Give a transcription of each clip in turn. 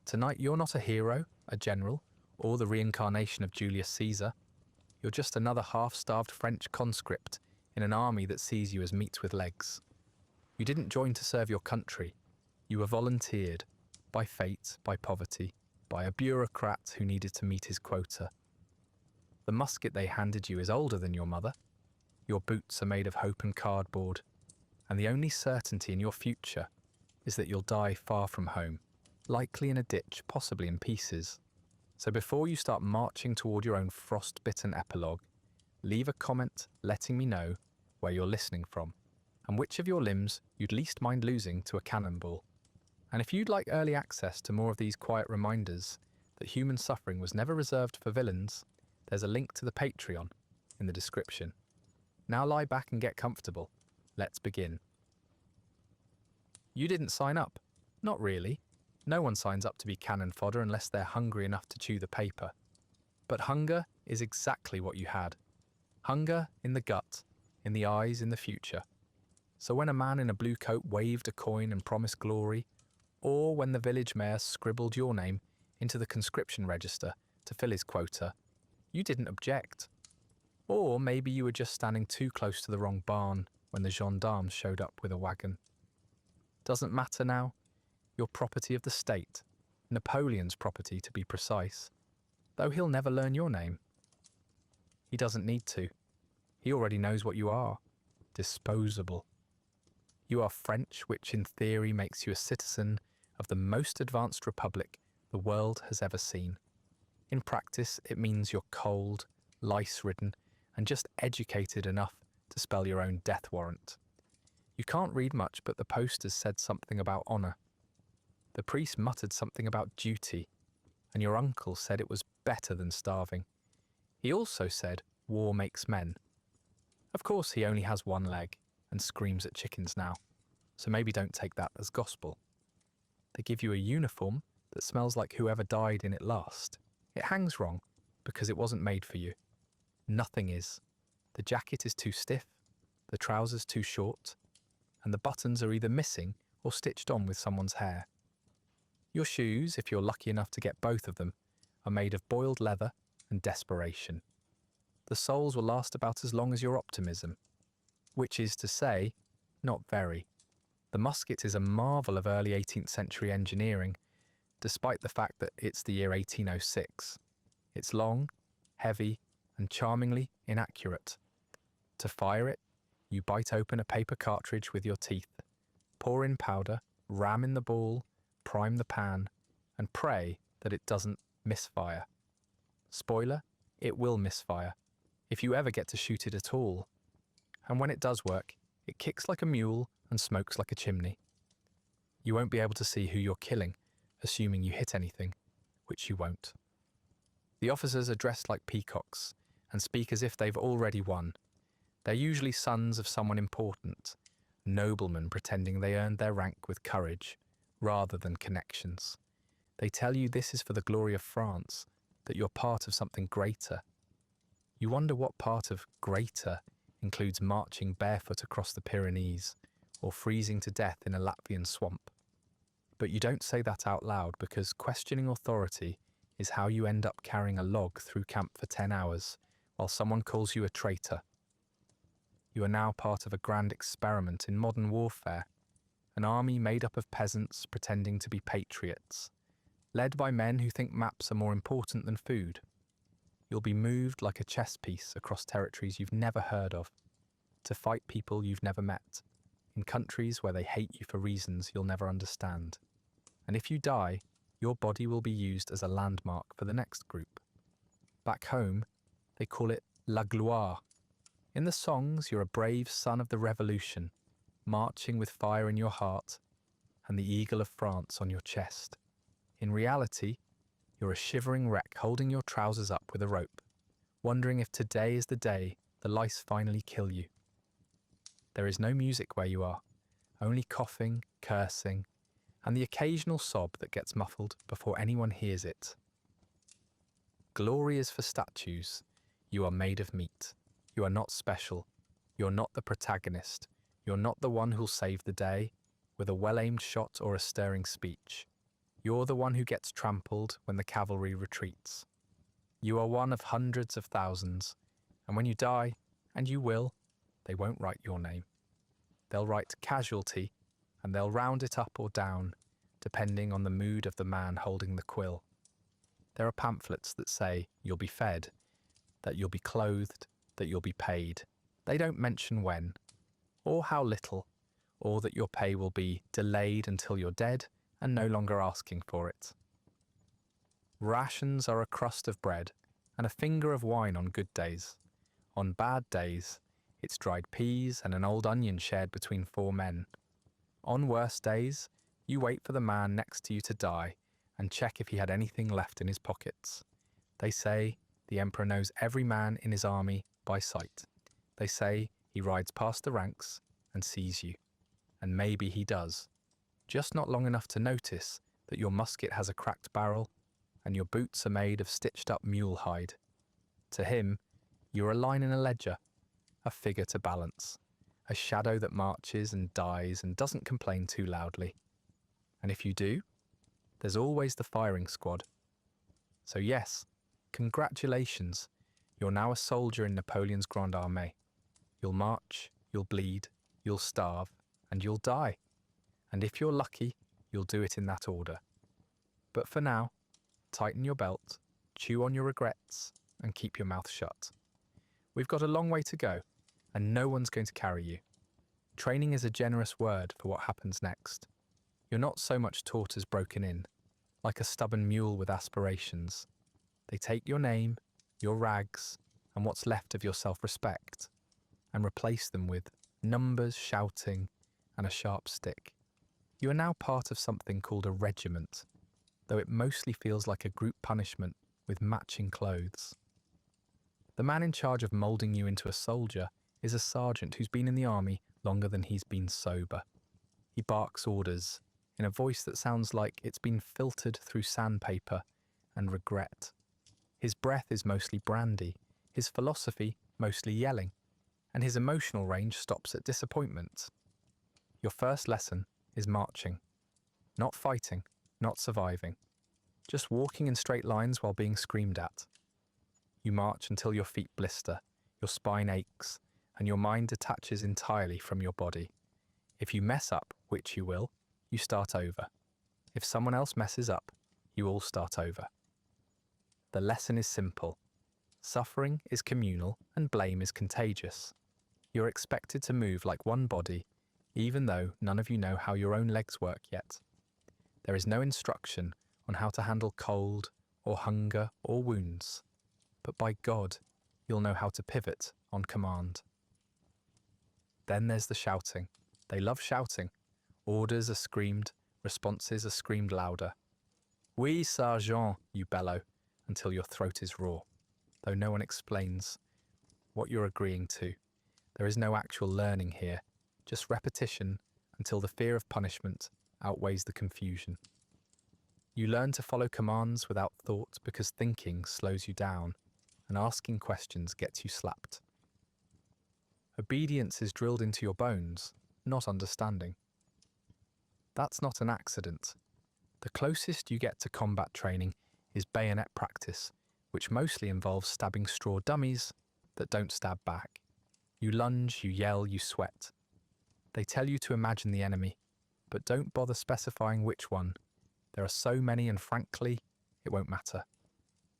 Tonight you're not a hero, a general, or the reincarnation of Julius Caesar. You're just another half-starved French conscript in an army that sees you as meat with legs. You didn't join to serve your country. You were volunteered, by fate, by poverty, by a bureaucrat who needed to meet his quota. The musket they handed you is older than your mother. Your boots are made of hope and cardboard, and the only certainty in your future is that you'll die far from home, likely in a ditch, possibly in pieces. So before you start marching toward your own frost-bitten epilogue, leave a comment letting me know where you're listening from, and which of your limbs you'd least mind losing to a cannonball. And if you'd like early access to more of these quiet reminders that human suffering was never reserved for villains, there's a link to the Patreon in the description. Now lie back and get comfortable. Let's begin. You didn't sign up. Not really. No one signs up to be cannon fodder unless they're hungry enough to chew the paper. But hunger is exactly what you had. Hunger in the gut, in the eyes, in the future. So when a man in a blue coat waved a coin and promised glory, or when the village mayor scribbled your name into the conscription register to fill his quota, you didn't object. Or maybe you were just standing too close to the wrong barn when the gendarmes showed up with a wagon. Doesn't matter now. You're property of the state, Napoleon's property to be precise, though he'll never learn your name. He doesn't need to. He already knows what you are. Disposable. You are French, which in theory makes you a citizen of the most advanced republic the world has ever seen. In practice, it means you're cold, lice-ridden, and just educated enough to spell your own death warrant. You can't read much, but the posters said something about honour. The priest muttered something about duty, and your uncle said it was better than starving. He also said war makes men. Of course, he only has one leg and screams at chickens now, so maybe don't take that as gospel. They give you a uniform that smells like whoever died in it last. It hangs wrong because it wasn't made for you. Nothing is. The jacket is too stiff, the trousers too short, and the buttons are either missing or stitched on with someone's hair. Your shoes, if you're lucky enough to get both of them, are made of boiled leather and desperation. The soles will last about as long as your optimism, which is to say, not very. The musket is a marvel of early 18th century engineering, despite the fact that it's the year 1806. It's long, heavy, and charmingly inaccurate. To fire it, you bite open a paper cartridge with your teeth, pour in powder, ram in the ball, prime the pan, and pray that it doesn't misfire. Spoiler, it will misfire, if you ever get to shoot it at all. And when it does work, it kicks like a mule and smokes like a chimney. You won't be able to see who you're killing, assuming you hit anything, which you won't. The officers are dressed like peacocks and speak as if they've already won. They're usually sons of someone important, noblemen pretending they earned their rank with courage, rather than connections. They tell you this is for the glory of France, that you're part of something greater. You wonder what part of greater includes marching barefoot across the Pyrenees or freezing to death in a Latvian swamp. But you don't say that out loud because questioning authority is how you end up carrying a log through camp for 10 hours while someone calls you a traitor. You are now part of a grand experiment in modern warfare, an army made up of peasants pretending to be patriots, led by men who think maps are more important than food. You'll be moved like a chess piece across territories you've never heard of, to fight people you've never met, in countries where they hate you for reasons you'll never understand. And if you die, your body will be used as a landmark for the next group. Back home, they call it La Gloire. In the songs, you're a brave son of the revolution, marching with fire in your heart and the eagle of France on your chest. In reality, you're a shivering wreck holding your trousers up with a rope, wondering if today is the day the lice finally kill you. There is no music where you are, only coughing, cursing, and the occasional sob that gets muffled before anyone hears it. Glory is for statues. You are made of meat. You are not special. You're not the protagonist. You're not the one who'll save the day with a well-aimed shot or a stirring speech. You're the one who gets trampled when the cavalry retreats. You are one of hundreds of thousands, and when you die, and you will, they won't write your name. They'll write casualty, and they'll round it up or down, depending on the mood of the man holding the quill. There are pamphlets that say you'll be fed, that you'll be clothed, that you'll be paid. They don't mention when, or how little, or that your pay will be delayed until you're dead and no longer asking for it. Rations are a crust of bread and a finger of wine on good days. On bad days, it's dried peas and an old onion shared between 4 men. On worse days, you wait for the man next to you to die and check if he had anything left in his pockets. They say the emperor knows every man in his army by sight. They say he rides past the ranks and sees you. And maybe he does, just not long enough to notice that your musket has a cracked barrel and your boots are made of stitched-up mule hide. To him, you're a line in a ledger, a figure to balance, a shadow that marches and dies and doesn't complain too loudly. And if you do, there's always the firing squad. So yes, congratulations, you're now a soldier in Napoleon's Grande Armée. You'll march, you'll bleed, you'll starve, and you'll die. And if you're lucky, you'll do it in that order. But for now, tighten your belt, chew on your regrets, and keep your mouth shut. We've got a long way to go, and no one's going to carry you. Training is a generous word for what happens next. You're not so much taught as broken in, like a stubborn mule with aspirations. They take your name, your rags, and what's left of your self-respect, and replace them with numbers, shouting, and a sharp stick. You are now part of something called a regiment, though it mostly feels like a group punishment with matching clothes. The man in charge of moulding you into a soldier is a sergeant who's been in the army longer than he's been sober. He barks orders in a voice that sounds like it's been filtered through sandpaper and regret. His breath is mostly brandy, his philosophy mostly yelling, and his emotional range stops at disappointment. Your first lesson is marching. Not fighting, not surviving. Just walking in straight lines while being screamed at. You march until your feet blister, your spine aches, and your mind detaches entirely from your body. If you mess up, which you will, you start over. If someone else messes up, you all start over. The lesson is simple. Suffering is communal and blame is contagious. You're expected to move like one body, even though none of you know how your own legs work yet. There is no instruction on how to handle cold or hunger or wounds, but by God, you'll know how to pivot on command. Then there's the shouting. They love shouting. Orders are screamed, responses are screamed louder. Oui, sergeant, you bellow, until your throat is raw, though no one explains what you're agreeing to. There is no actual learning here, just repetition until the fear of punishment outweighs the confusion. You learn to follow commands without thought because thinking slows you down and asking questions gets you slapped. Obedience is drilled into your bones, not understanding. That's not an accident. The closest you get to combat training is bayonet practice, which mostly involves stabbing straw dummies that don't stab back. You lunge, you yell, you sweat. They tell you to imagine the enemy, but don't bother specifying which one. There are so many and frankly, it won't matter.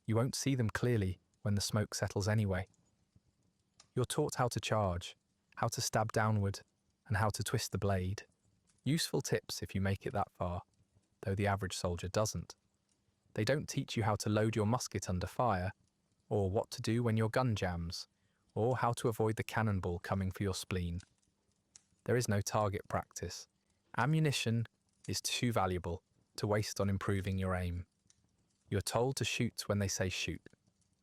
You won't see them clearly when the smoke settles anyway. You're taught how to charge, how to stab downward, and how to twist the blade. Useful tips if you make it that far, though the average soldier doesn't. They don't teach you how to load your musket under fire, or what to do when your gun jams, or how to avoid the cannonball coming for your spleen. There is no target practice. Ammunition is too valuable to waste on improving your aim. You're told to shoot when they say shoot,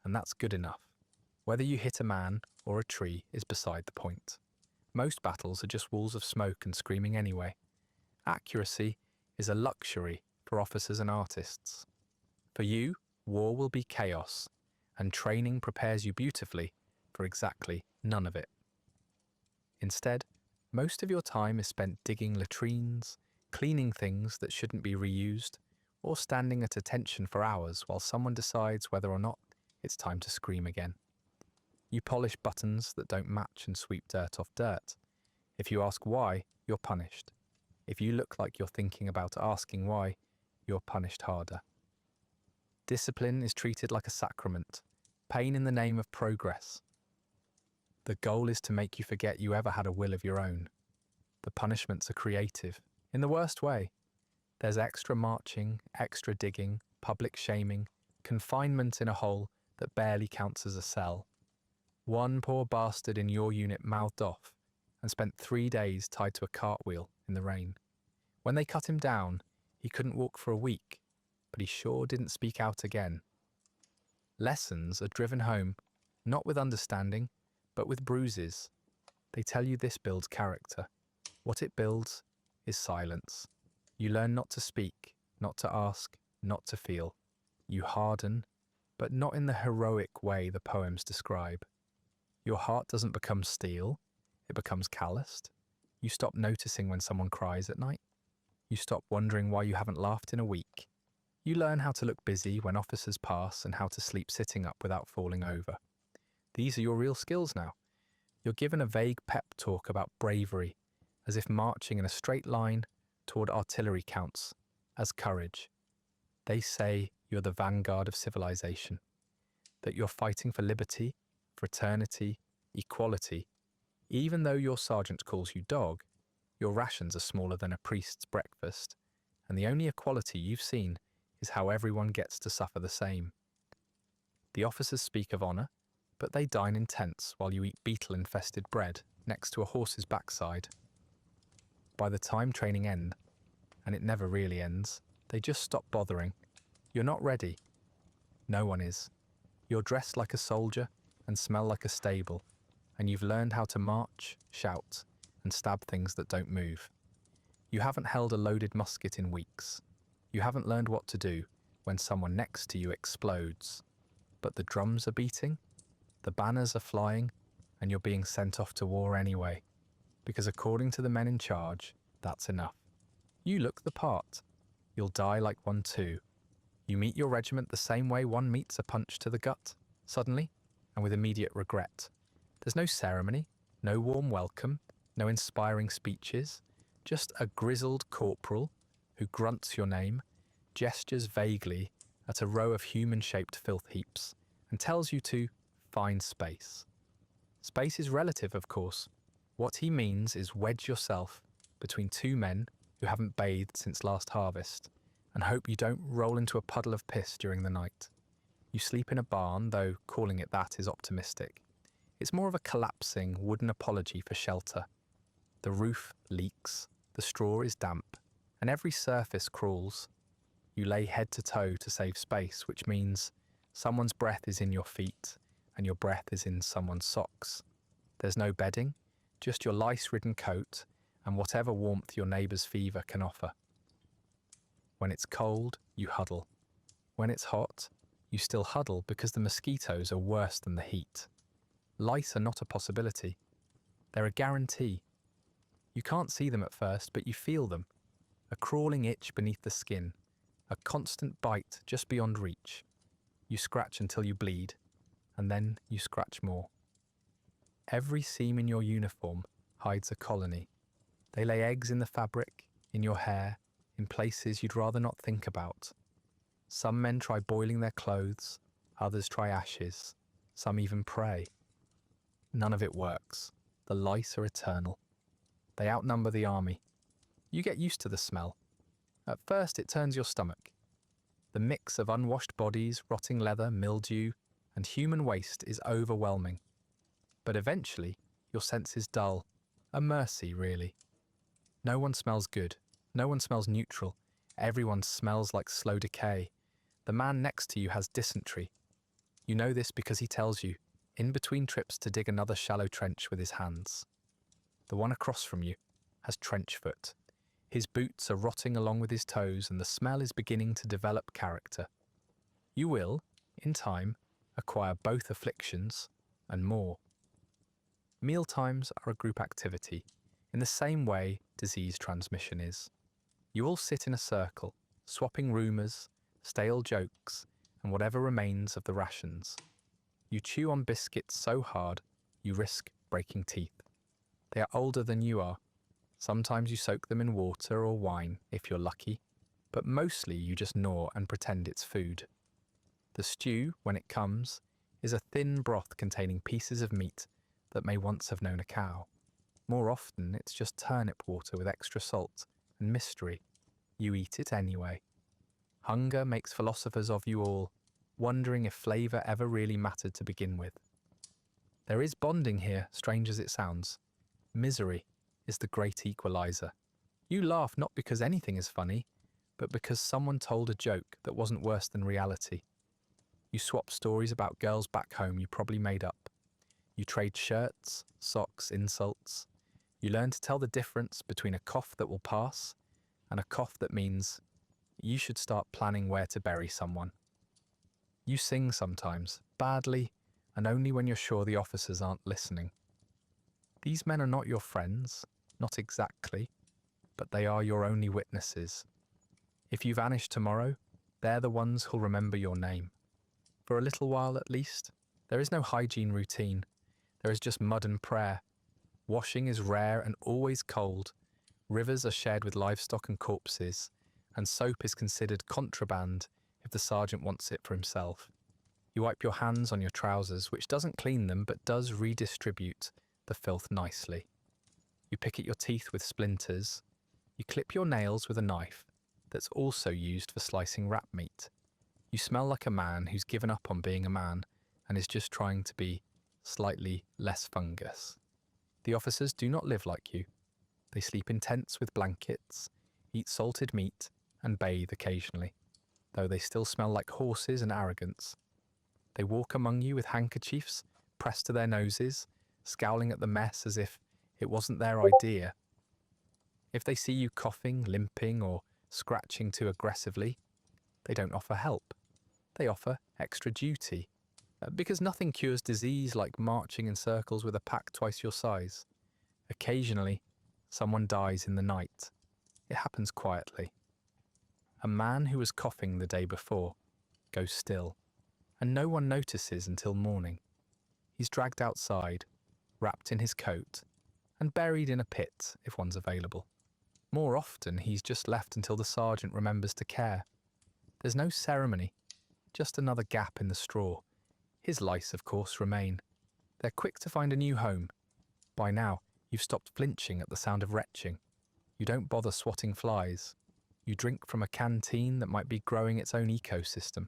and that's good enough. Whether you hit a man or a tree is beside the point. Most battles are just walls of smoke and screaming anyway. Accuracy is a luxury for officers and artists. For you, war will be chaos, and training prepares you beautifully for exactly none of it. Instead, most of your time is spent digging latrines, cleaning things that shouldn't be reused, or standing at attention for hours while someone decides whether or not it's time to scream again. You polish buttons that don't match and sweep dirt off dirt. If you ask why, you're punished. If you look like you're thinking about asking why, you're punished harder. Discipline is treated like a sacrament, pain in the name of progress. The goal is to make you forget you ever had a will of your own. The punishments are creative, in the worst way. There's extra marching, extra digging, public shaming, confinement in a hole that barely counts as a cell. One poor bastard in your unit mouthed off and spent 3 days tied to a cartwheel in the rain. When they cut him down, he couldn't walk for a week, but he sure didn't speak out again. Lessons are driven home, not with understanding, but with bruises. They tell you this builds character. What it builds is silence. You learn not to speak, not to ask, not to feel. You harden, but not in the heroic way the poems describe. Your heart doesn't become steel, it becomes calloused. You stop noticing when someone cries at night. You stop wondering why you haven't laughed in a week. You learn how to look busy when officers pass and how to sleep sitting up without falling over. These are your real skills now. You're given a vague pep talk about bravery, as if marching in a straight line toward artillery counts as courage. They say you're the vanguard of civilization, that you're fighting for liberty, fraternity, equality. Even though your sergeant calls you dog, your rations are smaller than a priest's breakfast, and the only equality you've seen is how everyone gets to suffer the same. The officers speak of honour, but they dine in tents while you eat beetle-infested bread next to a horse's backside. By the time training ends, and it never really ends, they just stop bothering. You're not ready. No one is. You're dressed like a soldier and smell like a stable, and you've learned how to march, shout, and stab things that don't move. You haven't held a loaded musket in weeks. You haven't learned what to do when someone next to you explodes. But the drums are beating, the banners are flying, and you're being sent off to war anyway. Because according to the men in charge, that's enough. You look the part. You'll die like one too. You meet your regiment the same way one meets a punch to the gut, suddenly, and with immediate regret. There's no ceremony, no warm welcome, no inspiring speeches, just a grizzled corporal who grunts your name, gestures vaguely at a row of human-shaped filth heaps, and tells you to find space. Space is relative, of course. What he means is wedge yourself between two men who haven't bathed since last harvest, and hope you don't roll into a puddle of piss during the night. You sleep in a barn, though calling it that is optimistic. It's more of a collapsing wooden apology for shelter. The roof leaks, the straw is damp, and every surface crawls. You lay head to toe to save space, which means someone's breath is in your feet, and your breath is in someone's socks. There's no bedding, just your lice-ridden coat and whatever warmth your neighbour's fever can offer. When it's cold, you huddle. When it's hot, you still huddle because the mosquitoes are worse than the heat. Lice are not a possibility. They're a guarantee. You can't see them at first, but you feel them. A crawling itch beneath the skin, a constant bite just beyond reach. You scratch until you bleed, and then you scratch more. Every seam in your uniform hides a colony. They lay eggs in the fabric, in your hair, in places you'd rather not think about. Some men try boiling their clothes, others try ashes, some even pray. None of it works. The lice are eternal. They outnumber the army. You get used to the smell. At first it turns your stomach. The mix of unwashed bodies, rotting leather, mildew, and human waste is overwhelming. But eventually, your senses dull. A mercy, really. No one smells good. No one smells neutral. Everyone smells like slow decay. The man next to you has dysentery. You know this because he tells you, in between trips, to dig another shallow trench with his hands. The one across from you has trench foot. His boots are rotting along with his toes, and the smell is beginning to develop character. You will, in time, acquire both afflictions and more. Mealtimes are a group activity, in the same way disease transmission is. You all sit in a circle, swapping rumours, stale jokes, and whatever remains of the rations. You chew on biscuits so hard, you risk breaking teeth. They are older than you are. Sometimes you soak them in water or wine, if you're lucky, but mostly you just gnaw and pretend it's food. The stew, when it comes, is a thin broth containing pieces of meat that may once have known a cow. More often, it's just turnip water with extra salt and mystery. You eat it anyway. Hunger makes philosophers of you all, wondering if flavour ever really mattered to begin with. There is bonding here, strange as it sounds. Misery is the great equaliser. You laugh not because anything is funny, but because someone told a joke that wasn't worse than reality. You swap stories about girls back home you probably made up. You trade shirts, socks, insults. You learn to tell the difference between a cough that will pass and a cough that means you should start planning where to bury someone. You sing sometimes, badly, and only when you're sure the officers aren't listening. These men are not your friends, not exactly, but they are your only witnesses. If you vanish tomorrow, they're the ones who'll remember your name. For a little while at least, there is no hygiene routine. There is just mud and prayer. Washing is rare and always cold. Rivers are shared with livestock and corpses, and soap is considered contraband if the sergeant wants it for himself. You wipe your hands on your trousers, which doesn't clean them but does redistribute the filth nicely. You pick at your teeth with splinters. You clip your nails with a knife that's also used for slicing rat meat. You smell like a man who's given up on being a man and is just trying to be slightly less fungus. The officers do not live like you. They sleep in tents with blankets, eat salted meat, and bathe occasionally, though they still smell like horses and arrogance. They walk among you with handkerchiefs pressed to their noses, scowling at the mess as if it wasn't their idea. If they see you coughing, limping, or scratching too aggressively, they don't offer help. They offer extra duty, because nothing cures disease like marching in circles with a pack twice your size. Occasionally, someone dies in the night. It happens quietly. A man who was coughing the day before goes still, and no one notices until morning. He's dragged outside, wrapped in his coat, and buried in a pit if one's available. More often, he's just left until the sergeant remembers to care. There's no ceremony, just another gap in the straw. His lice, of course, remain. They're quick to find a new home. By now, you've stopped flinching at the sound of retching. You don't bother swatting flies. You drink from a canteen that might be growing its own ecosystem.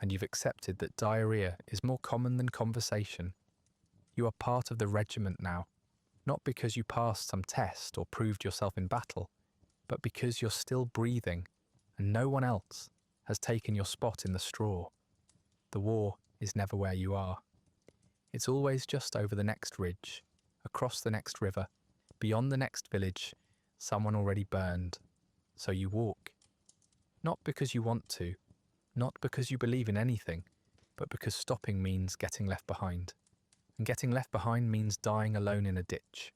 And you've accepted that diarrhea is more common than conversation. You are part of the regiment now, not because you passed some test or proved yourself in battle, but because you're still breathing and no one else has taken your spot in the straw. The war is never where you are. It's always just over the next ridge, across the next river, beyond the next village, someone already burned. So you walk. Not because you want to, not because you believe in anything, but because stopping means getting left behind. And getting left behind means dying alone in a ditch.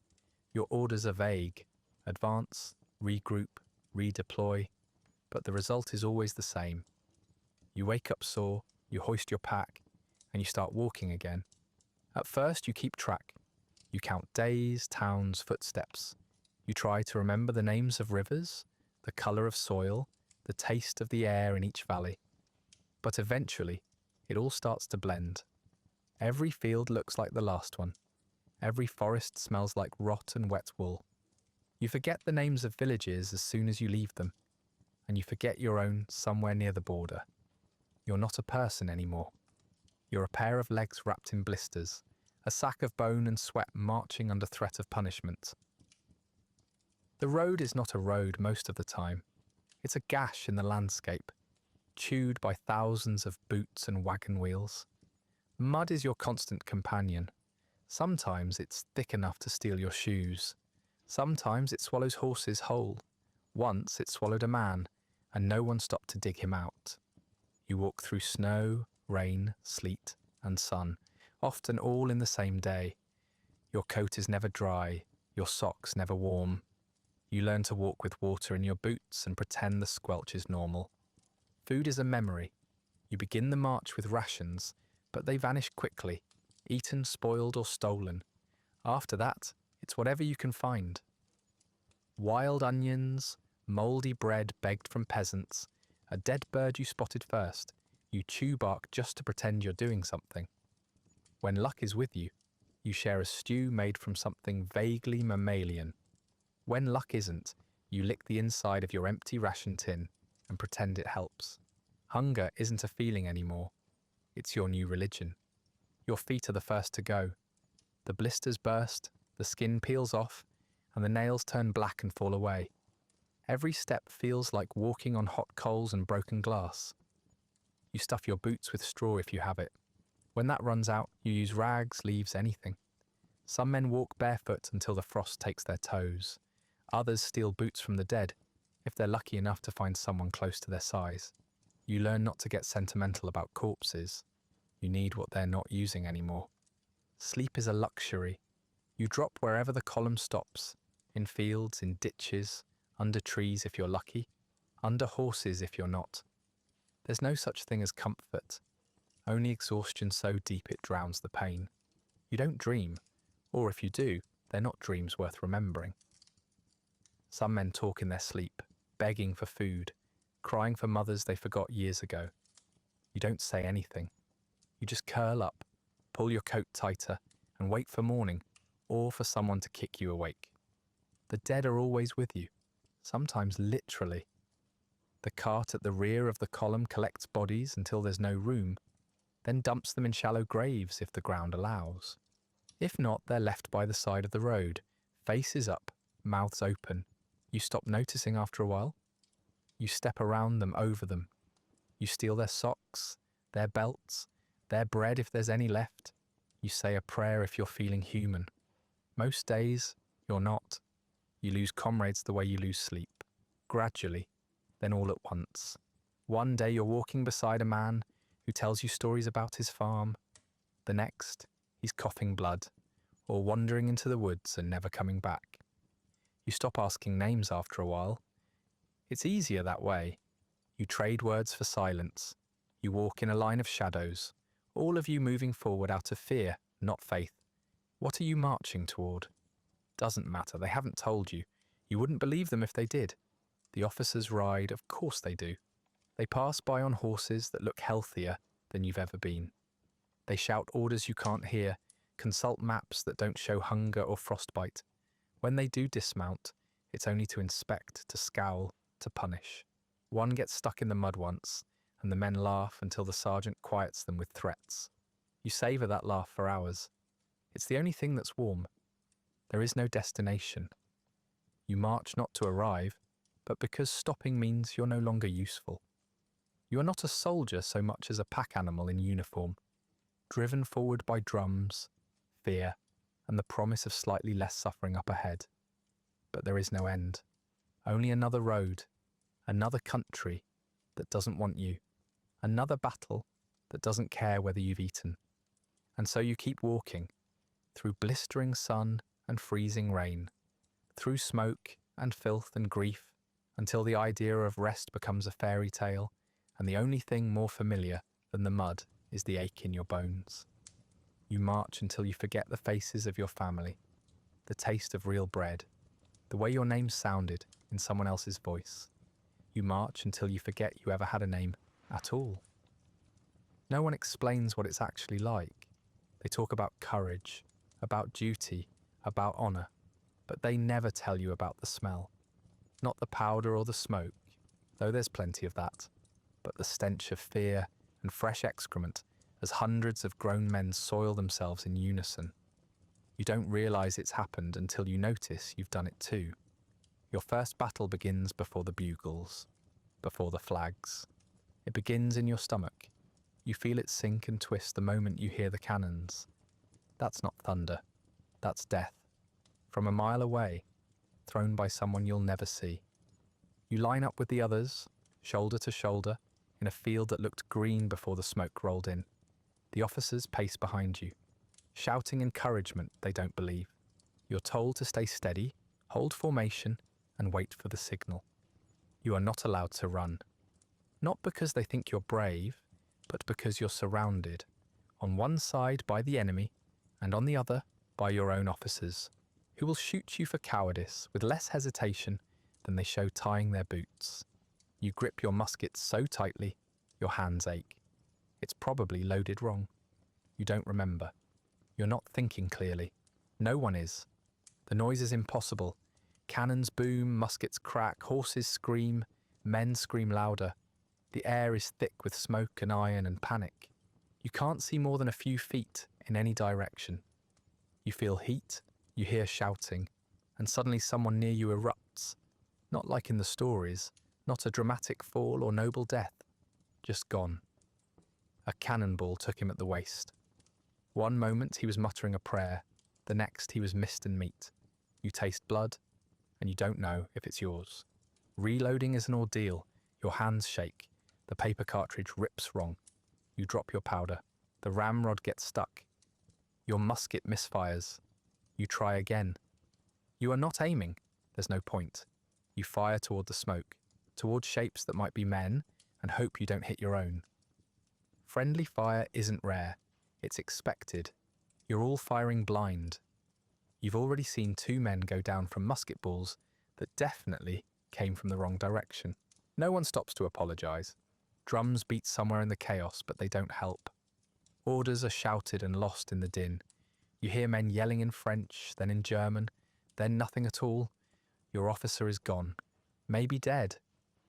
Your orders are vague. Advance, regroup, redeploy. But the result is always the same. You wake up sore, you hoist your pack, and you start walking again. At first you keep track. You count days, towns, footsteps. You try to remember the names of rivers, the colour of soil, the taste of the air in each valley. But eventually, it all starts to blend. Every field looks like the last one. Every forest smells like rot and wet wool. You forget the names of villages as soon as you leave them, and you forget your own somewhere near the border. You're not a person anymore. You're a pair of legs wrapped in blisters, a sack of bone and sweat marching under threat of punishment. The road is not a road most of the time. It's a gash in the landscape, chewed by thousands of boots and wagon wheels. Mud is your constant companion. Sometimes it's thick enough to steal your shoes. Sometimes it swallows horses whole. Once it swallowed a man, and no one stopped to dig him out. You walk through snow, rain, sleet, and sun, often all in the same day. Your coat is never dry, your socks never warm. You learn to walk with water in your boots and pretend the squelch is normal. Food is a memory. You begin the march with rations, but they vanish quickly, eaten, spoiled, or stolen. After that, it's whatever you can find. Wild onions, mouldy bread begged from peasants, a dead bird you spotted first. You chew bark just to pretend you're doing something. When luck is with you, you share a stew made from something vaguely mammalian. When luck isn't, you lick the inside of your empty ration tin and pretend it helps. Hunger isn't a feeling anymore. It's your new religion. Your feet are the first to go. The blisters burst, the skin peels off, and the nails turn black and fall away. Every step feels like walking on hot coals and broken glass. You stuff your boots with straw if you have it. When that runs out, you use rags, leaves, anything. Some men walk barefoot until the frost takes their toes. Others steal boots from the dead, if they're lucky enough to find someone close to their size. You learn not to get sentimental about corpses. You need what they're not using anymore. Sleep is a luxury. You drop wherever the column stops, in fields, in ditches, under trees if you're lucky, under horses if you're not. There's no such thing as comfort, only exhaustion so deep it drowns the pain. You don't dream, or if you do, they're not dreams worth remembering. Some men talk in their sleep, begging for food, crying for mothers they forgot years ago. You don't say anything. You just curl up, pull your coat tighter, and wait for morning, or for someone to kick you awake. The dead are always with you, sometimes literally. The cart at the rear of the column collects bodies until there's no room, then dumps them in shallow graves if the ground allows. If not, they're left by the side of the road, faces up, mouths open. You stop noticing after a while. You step around them, over them. You steal their socks, their belts, their bread if there's any left. You say a prayer if you're feeling human. Most days, you're not. You lose comrades the way you lose sleep. Gradually, then all at once. One day you're walking beside a man who tells you stories about his farm. The next, he's coughing blood, or wandering into the woods and never coming back. You stop asking names after a while. It's easier that way. You trade words for silence. You walk in a line of shadows, all of you moving forward out of fear, not faith. What are you marching toward? Doesn't matter, they haven't told you. You wouldn't believe them if they did. The officers ride, of course they do. They pass by on horses that look healthier than you've ever been. They shout orders you can't hear, consult maps that don't show hunger or frostbite. When they do dismount, it's only to inspect, to scowl, to punish. One gets stuck in the mud once, and the men laugh until the sergeant quiets them with threats. You savour that laugh for hours. It's the only thing that's warm. There is no destination. You march not to arrive, but because stopping means you're no longer useful. You are not a soldier so much as a pack animal in uniform, driven forward by drums, fear, and the promise of slightly less suffering up ahead. But there is no end. Only another road, another country that doesn't want you, another battle that doesn't care whether you've eaten. And so you keep walking, through blistering sun and freezing rain, through smoke and filth and grief, until the idea of rest becomes a fairy tale, and the only thing more familiar than the mud is the ache in your bones. You march until you forget the faces of your family, the taste of real bread, the way your name sounded in someone else's voice. You march until you forget you ever had a name at all. No one explains what it's actually like. They talk about courage, about duty, about honour, but they never tell you about the smell. Not the powder or the smoke, though there's plenty of that, but the stench of fear and fresh excrement as hundreds of grown men soil themselves in unison. You don't realise it's happened until you notice you've done it too. Your first battle begins before the bugles, before the flags. It begins in your stomach. You feel it sink and twist the moment you hear the cannons. That's not thunder. That's death. From a mile away, thrown by someone you'll never see. You line up with the others, shoulder to shoulder, in a field that looked green before the smoke rolled in. The officers pace behind you, shouting encouragement they don't believe. You're told to stay steady, hold formation, and wait for the signal. You are not allowed to run. Not because they think you're brave, but because you're surrounded, on one side by the enemy, and on the other by your own officers, who will shoot you for cowardice with less hesitation than they show tying their boots. You grip your musket so tightly, your hands ache. It's probably loaded wrong. You don't remember. You're not thinking clearly. No one is. The noise is impossible. Cannons boom, muskets crack, horses scream, men scream louder. The air is thick with smoke and iron and panic. You can't see more than a few feet in any direction. You feel heat, you hear shouting, and suddenly someone near you erupts. Not like in the stories, not a dramatic fall or noble death, just gone. A cannonball took him at the waist. One moment he was muttering a prayer, the next he was mist and meat. You taste blood, and you don't know if it's yours. Reloading is an ordeal. Your hands shake. The paper cartridge rips wrong. You drop your powder. The ramrod gets stuck. Your musket misfires. You try again. You are not aiming. There's no point. You fire toward the smoke, toward shapes that might be men, and hope you don't hit your own. Friendly fire isn't rare. It's expected. You're all firing blind. You've already seen 2 men go down from musket balls that definitely came from the wrong direction. No one stops to apologise. Drums beat somewhere in the chaos, but they don't help. Orders are shouted and lost in the din. You hear men yelling in French, then in German, then nothing at all. Your officer is gone. Maybe dead.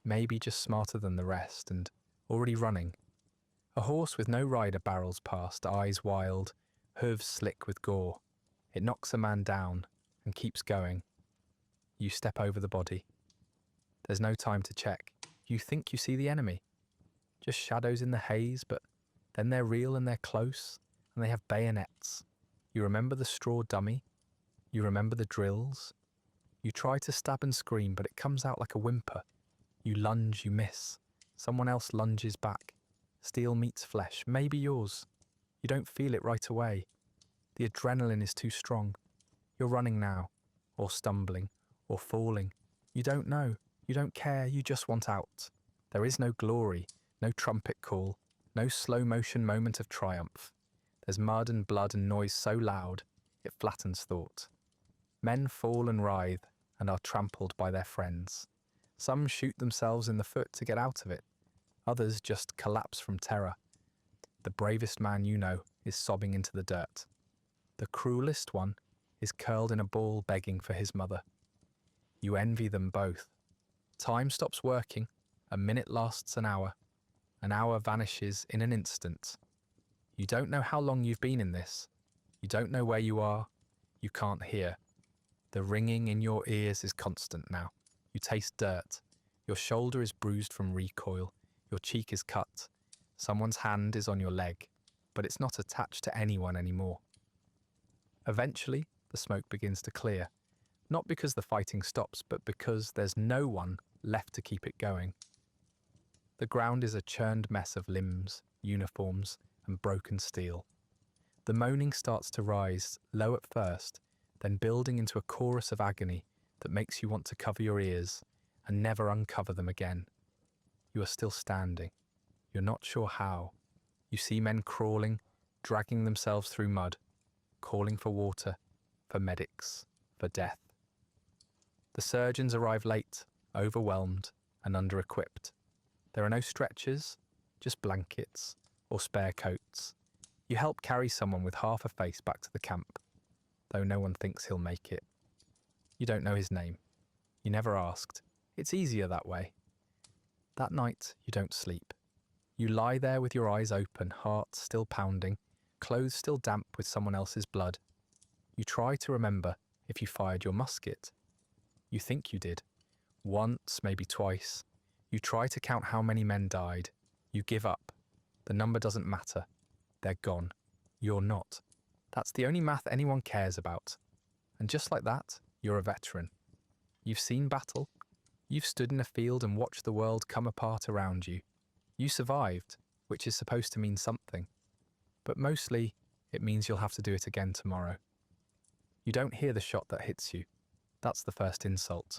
Maybe just smarter than the rest and already running. A horse with no rider barrels past, eyes wild, hooves slick with gore. It knocks a man down and keeps going. You step over the body. There's no time to check. You think you see the enemy. Just shadows in the haze, but then they're real and they're close, and they have bayonets. You remember the straw dummy. You remember the drills. You try to stab and scream, but it comes out like a whimper. You lunge, you miss. Someone else lunges back. Steel meets flesh, maybe yours. You don't feel it right away. The adrenaline is too strong. You're running now, or stumbling, or falling. You don't know. You don't care. You just want out. There is no glory, no trumpet call, no slow motion moment of triumph. There's mud and blood and noise so loud, it flattens thought. Men fall and writhe and are trampled by their friends. Some shoot themselves in the foot to get out of it. Others just collapse from terror. The bravest man you know is sobbing into the dirt. The cruelest one is curled in a ball begging for his mother. You envy them both. Time stops working. A minute lasts an hour. An hour vanishes in an instant. You don't know how long you've been in this. You don't know where you are. You can't hear. The ringing in your ears is constant now. You taste dirt. Your shoulder is bruised from recoil. Your cheek is cut. Someone's hand is on your leg, but it's not attached to anyone anymore. Eventually, the smoke begins to clear. Not because the fighting stops, but because there's no one left to keep it going. The ground is a churned mess of limbs, uniforms, and broken steel. The moaning starts to rise, low at first, then building into a chorus of agony that makes you want to cover your ears and never uncover them again. You are still standing. You're not sure how. You see men crawling, dragging themselves through mud, calling for water, for medics, for death. The surgeons arrive late, overwhelmed and under-equipped. There are no stretchers, just blankets or spare coats. You help carry someone with half a face back to the camp, though no one thinks he'll make it. You don't know his name. You never asked. It's easier that way. That night, you don't sleep. You lie there with your eyes open, heart still pounding, clothes still damp with someone else's blood. You try to remember if you fired your musket. You think you did. Once, maybe twice. You try to count how many men died. You give up. The number doesn't matter. They're gone. You're not. That's the only math anyone cares about. And just like that, you're a veteran. You've seen battle. You've stood in a field and watched the world come apart around you. You survived, which is supposed to mean something. But mostly, it means you'll have to do it again tomorrow. You don't hear the shot that hits you. That's the first insult.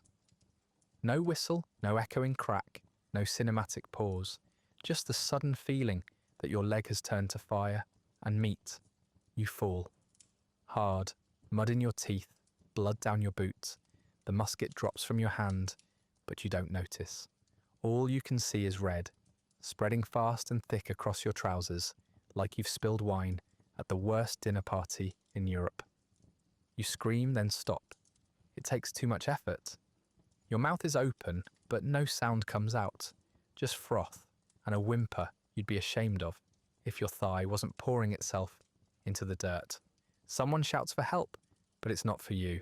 No whistle, no echoing crack, no cinematic pause. Just the sudden feeling that your leg has turned to fire, and meat. You fall. Hard, mud in your teeth, blood down your boots. The musket drops from your hand, but you don't notice. All you can see is red, spreading fast and thick across your trousers, like you've spilled wine at the worst dinner party in Europe. You scream, then stop. It takes too much effort. Your mouth is open, but no sound comes out, just froth and a whimper you'd be ashamed of if your thigh wasn't pouring itself into the dirt. Someone shouts for help, but it's not for you.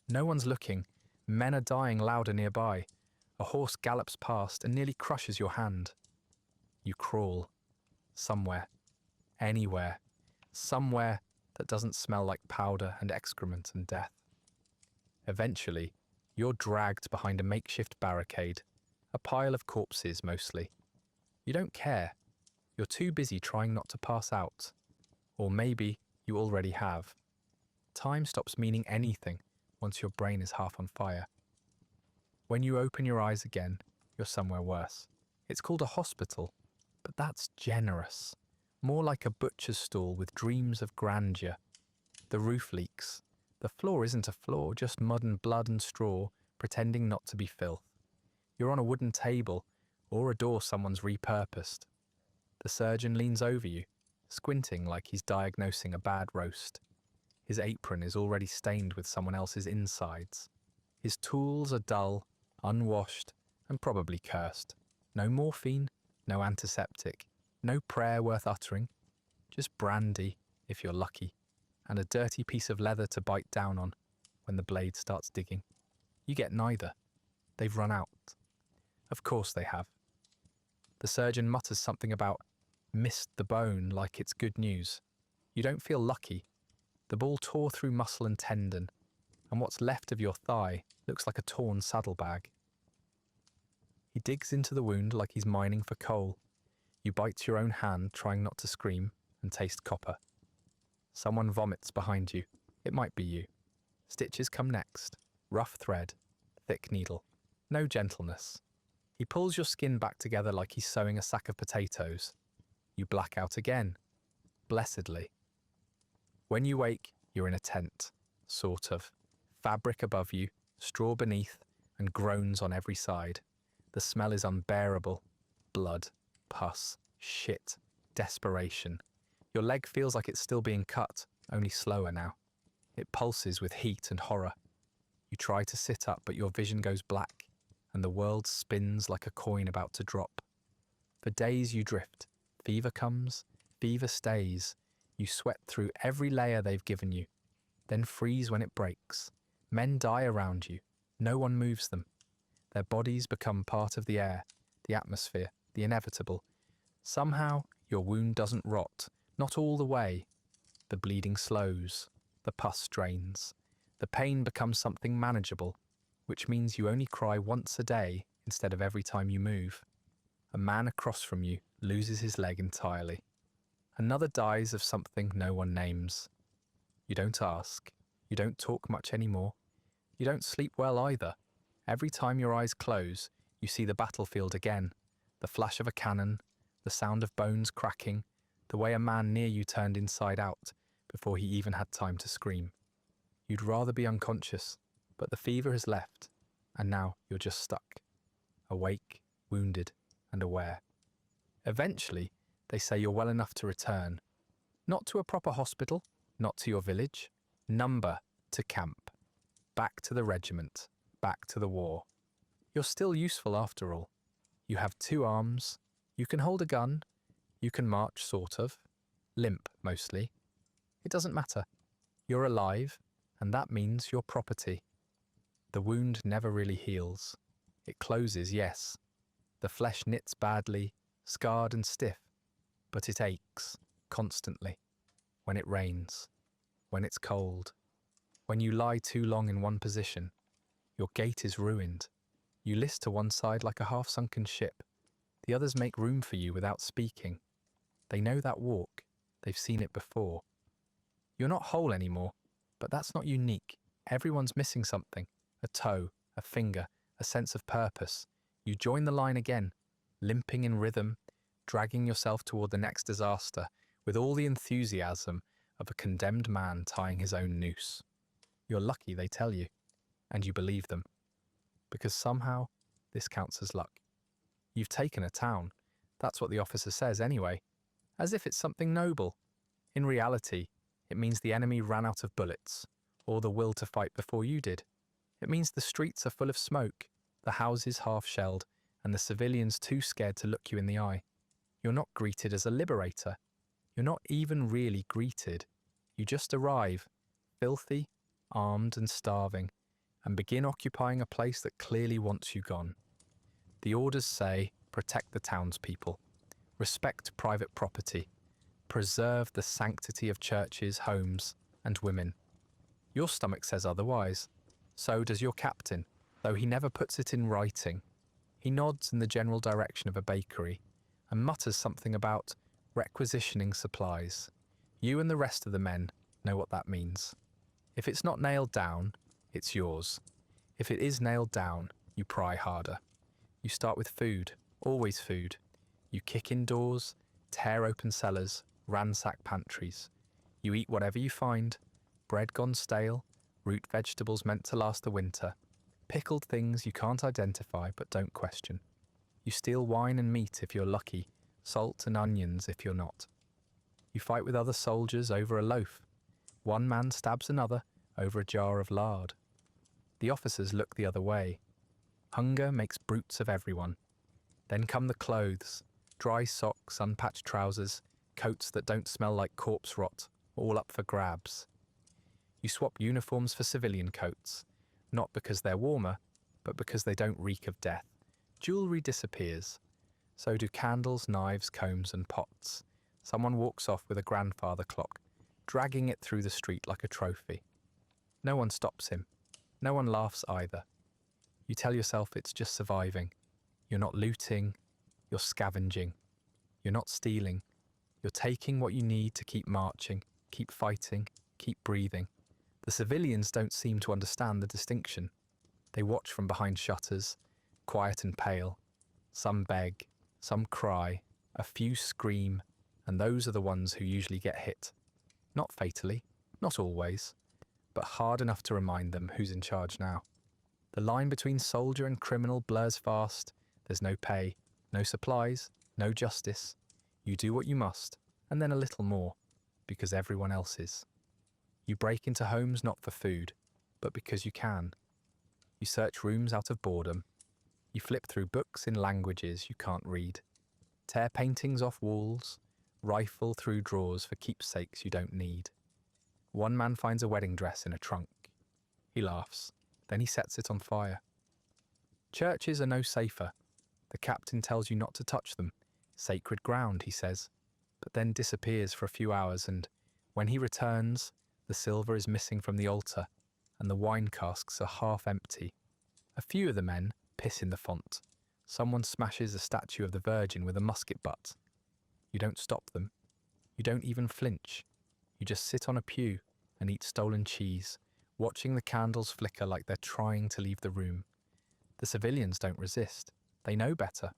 No one's looking. Men are dying louder nearby. A horse gallops past and nearly crushes your hand. You crawl. Somewhere. Anywhere. Somewhere that doesn't smell like powder and excrement and death. Eventually, you're dragged behind a makeshift barricade, a pile of corpses mostly. You don't care. You're too busy trying not to pass out. Or maybe you already have. Time stops meaning anything once your brain is half on fire. When you open your eyes again, you're somewhere worse. It's called a hospital, but that's generous. More like a butcher's stall with dreams of grandeur. The roof leaks. The floor isn't a floor, just mud and blood and straw, pretending not to be filth. You're on a wooden table, or a door someone's repurposed. The surgeon leans over you, squinting like he's diagnosing a bad roast. His apron is already stained with someone else's insides. His tools are dull, unwashed, and probably cursed. No morphine, no antiseptic, no prayer worth uttering, just brandy, if you're lucky, and a dirty piece of leather to bite down on when the blade starts digging. You get neither. They've run out. Of course they have. The surgeon mutters something about missed the bone like it's good news. You don't feel lucky. The ball tore through muscle and tendon, and what's left of your thigh looks like a torn saddlebag. He digs into the wound like he's mining for coal. You bite your own hand, trying not to scream, and taste copper. Someone vomits behind you. It might be you. Stitches come next. Rough thread, thick needle. No gentleness. He pulls your skin back together like he's sewing a sack of potatoes. You black out again, blessedly. When you wake, you're in a tent, sort of. Fabric above you, straw beneath, and groans on every side. The smell is unbearable. Blood, pus, shit, desperation. Your leg feels like it's still being cut, only slower now. It pulses with heat and horror. You try to sit up, but your vision goes black, and the world spins like a coin about to drop. For days you drift. Fever comes, fever stays. You sweat through every layer they've given you, then freeze when it breaks. Men die around you. No one moves them. Their bodies become part of the air, the atmosphere, the inevitable. Somehow, your wound doesn't rot, not all the way. The bleeding slows. The pus drains. The pain becomes something manageable, which means you only cry once a day instead of every time you move. A man across from you loses his leg entirely. Another dies of something no one names. You don't ask. You don't talk much anymore. You don't sleep well either. Every time your eyes close, you see the battlefield again. The flash of a cannon, the sound of bones cracking, the way a man near you turned inside out before he even had time to scream. You'd rather be unconscious, but the fever has left, and now you're just stuck. Awake, wounded, and aware. Eventually, they say you're well enough to return. Not to a proper hospital, not to your village. Number to camp. Back to the regiment. Back to the war. You're still useful after all. You have 2 arms. You can hold a gun. You can march, sort of. Limp, mostly. It doesn't matter. You're alive, and that means you're property. The wound never really heals. It closes, yes. The flesh knits badly, scarred and stiff, but it aches, constantly. When it rains, when it's cold, when you lie too long in one position, your gait is ruined. You list to one side like a half-sunken ship. The others make room for you without speaking. They know that walk. They've seen it before. You're not whole anymore, but that's not unique. Everyone's missing something. A toe, a finger, a sense of purpose. You join the line again, limping in rhythm, dragging yourself toward the next disaster with all the enthusiasm of a condemned man tying his own noose. You're lucky, they tell you, and you believe them, because somehow this counts as luck. You've taken a town. That's what the officer says anyway, as if it's something noble. In reality, it means the enemy ran out of bullets, or the will to fight before you did. It means the streets are full of smoke, the houses half-shelled, and the civilians too scared to look you in the eye. You're not greeted as a liberator. You're not even really greeted. You just arrive, filthy, armed and starving, and begin occupying a place that clearly wants you gone. The orders say, protect the townspeople, respect private property, preserve the sanctity of churches, homes, and women. Your stomach says otherwise. So does your captain, though he never puts it in writing. He nods in the general direction of a bakery and mutters something about requisitioning supplies. You and the rest of the men know what that means. If it's not nailed down, it's yours. If it is nailed down, you pry harder. You start with food, always food. You kick in doors, tear open cellars, ransack pantries. You eat whatever you find, bread gone stale, root vegetables meant to last the winter, pickled things you can't identify but don't question. You steal wine and meat if you're lucky, salt and onions if you're not. You fight with other soldiers over a loaf. One man stabs another over a jar of lard. The officers look the other way. Hunger makes brutes of everyone. Then come the clothes, dry socks, unpatched trousers, coats that don't smell like corpse rot, all up for grabs. You swap uniforms for civilian coats, not because they're warmer, but because they don't reek of death. Jewellery disappears. So do candles, knives, combs and pots. Someone walks off with a grandfather clock, dragging it through the street like a trophy. No one stops him. No one laughs either. You tell yourself it's just surviving. You're not looting, you're scavenging. You're not stealing. You're taking what you need to keep marching, keep fighting, keep breathing. The civilians don't seem to understand the distinction. They watch from behind shutters, quiet and pale. Some beg, some cry, a few scream, and those are the ones who usually get hit. Not fatally, not always, but hard enough to remind them who's in charge now. The line between soldier and criminal blurs fast. There's no pay, no supplies, no justice. You do what you must, and then a little more, because everyone else is. You break into homes not for food, but because you can. You search rooms out of boredom. You flip through books in languages you can't read. Tear paintings off walls, rifle through drawers for keepsakes you don't need. One man finds a wedding dress in a trunk. He laughs, then he sets it on fire. Churches are no safer. The captain tells you not to touch them. Sacred ground, he says, but then disappears for a few hours, and when he returns, the silver is missing from the altar, and the wine casks are half empty. A few of the men piss in the font. Someone smashes a statue of the Virgin with a musket butt. You don't stop them. You don't even flinch. You just sit on a pew and eat stolen cheese, watching the candles flicker like they're trying to leave the room. The civilians don't resist. They know better.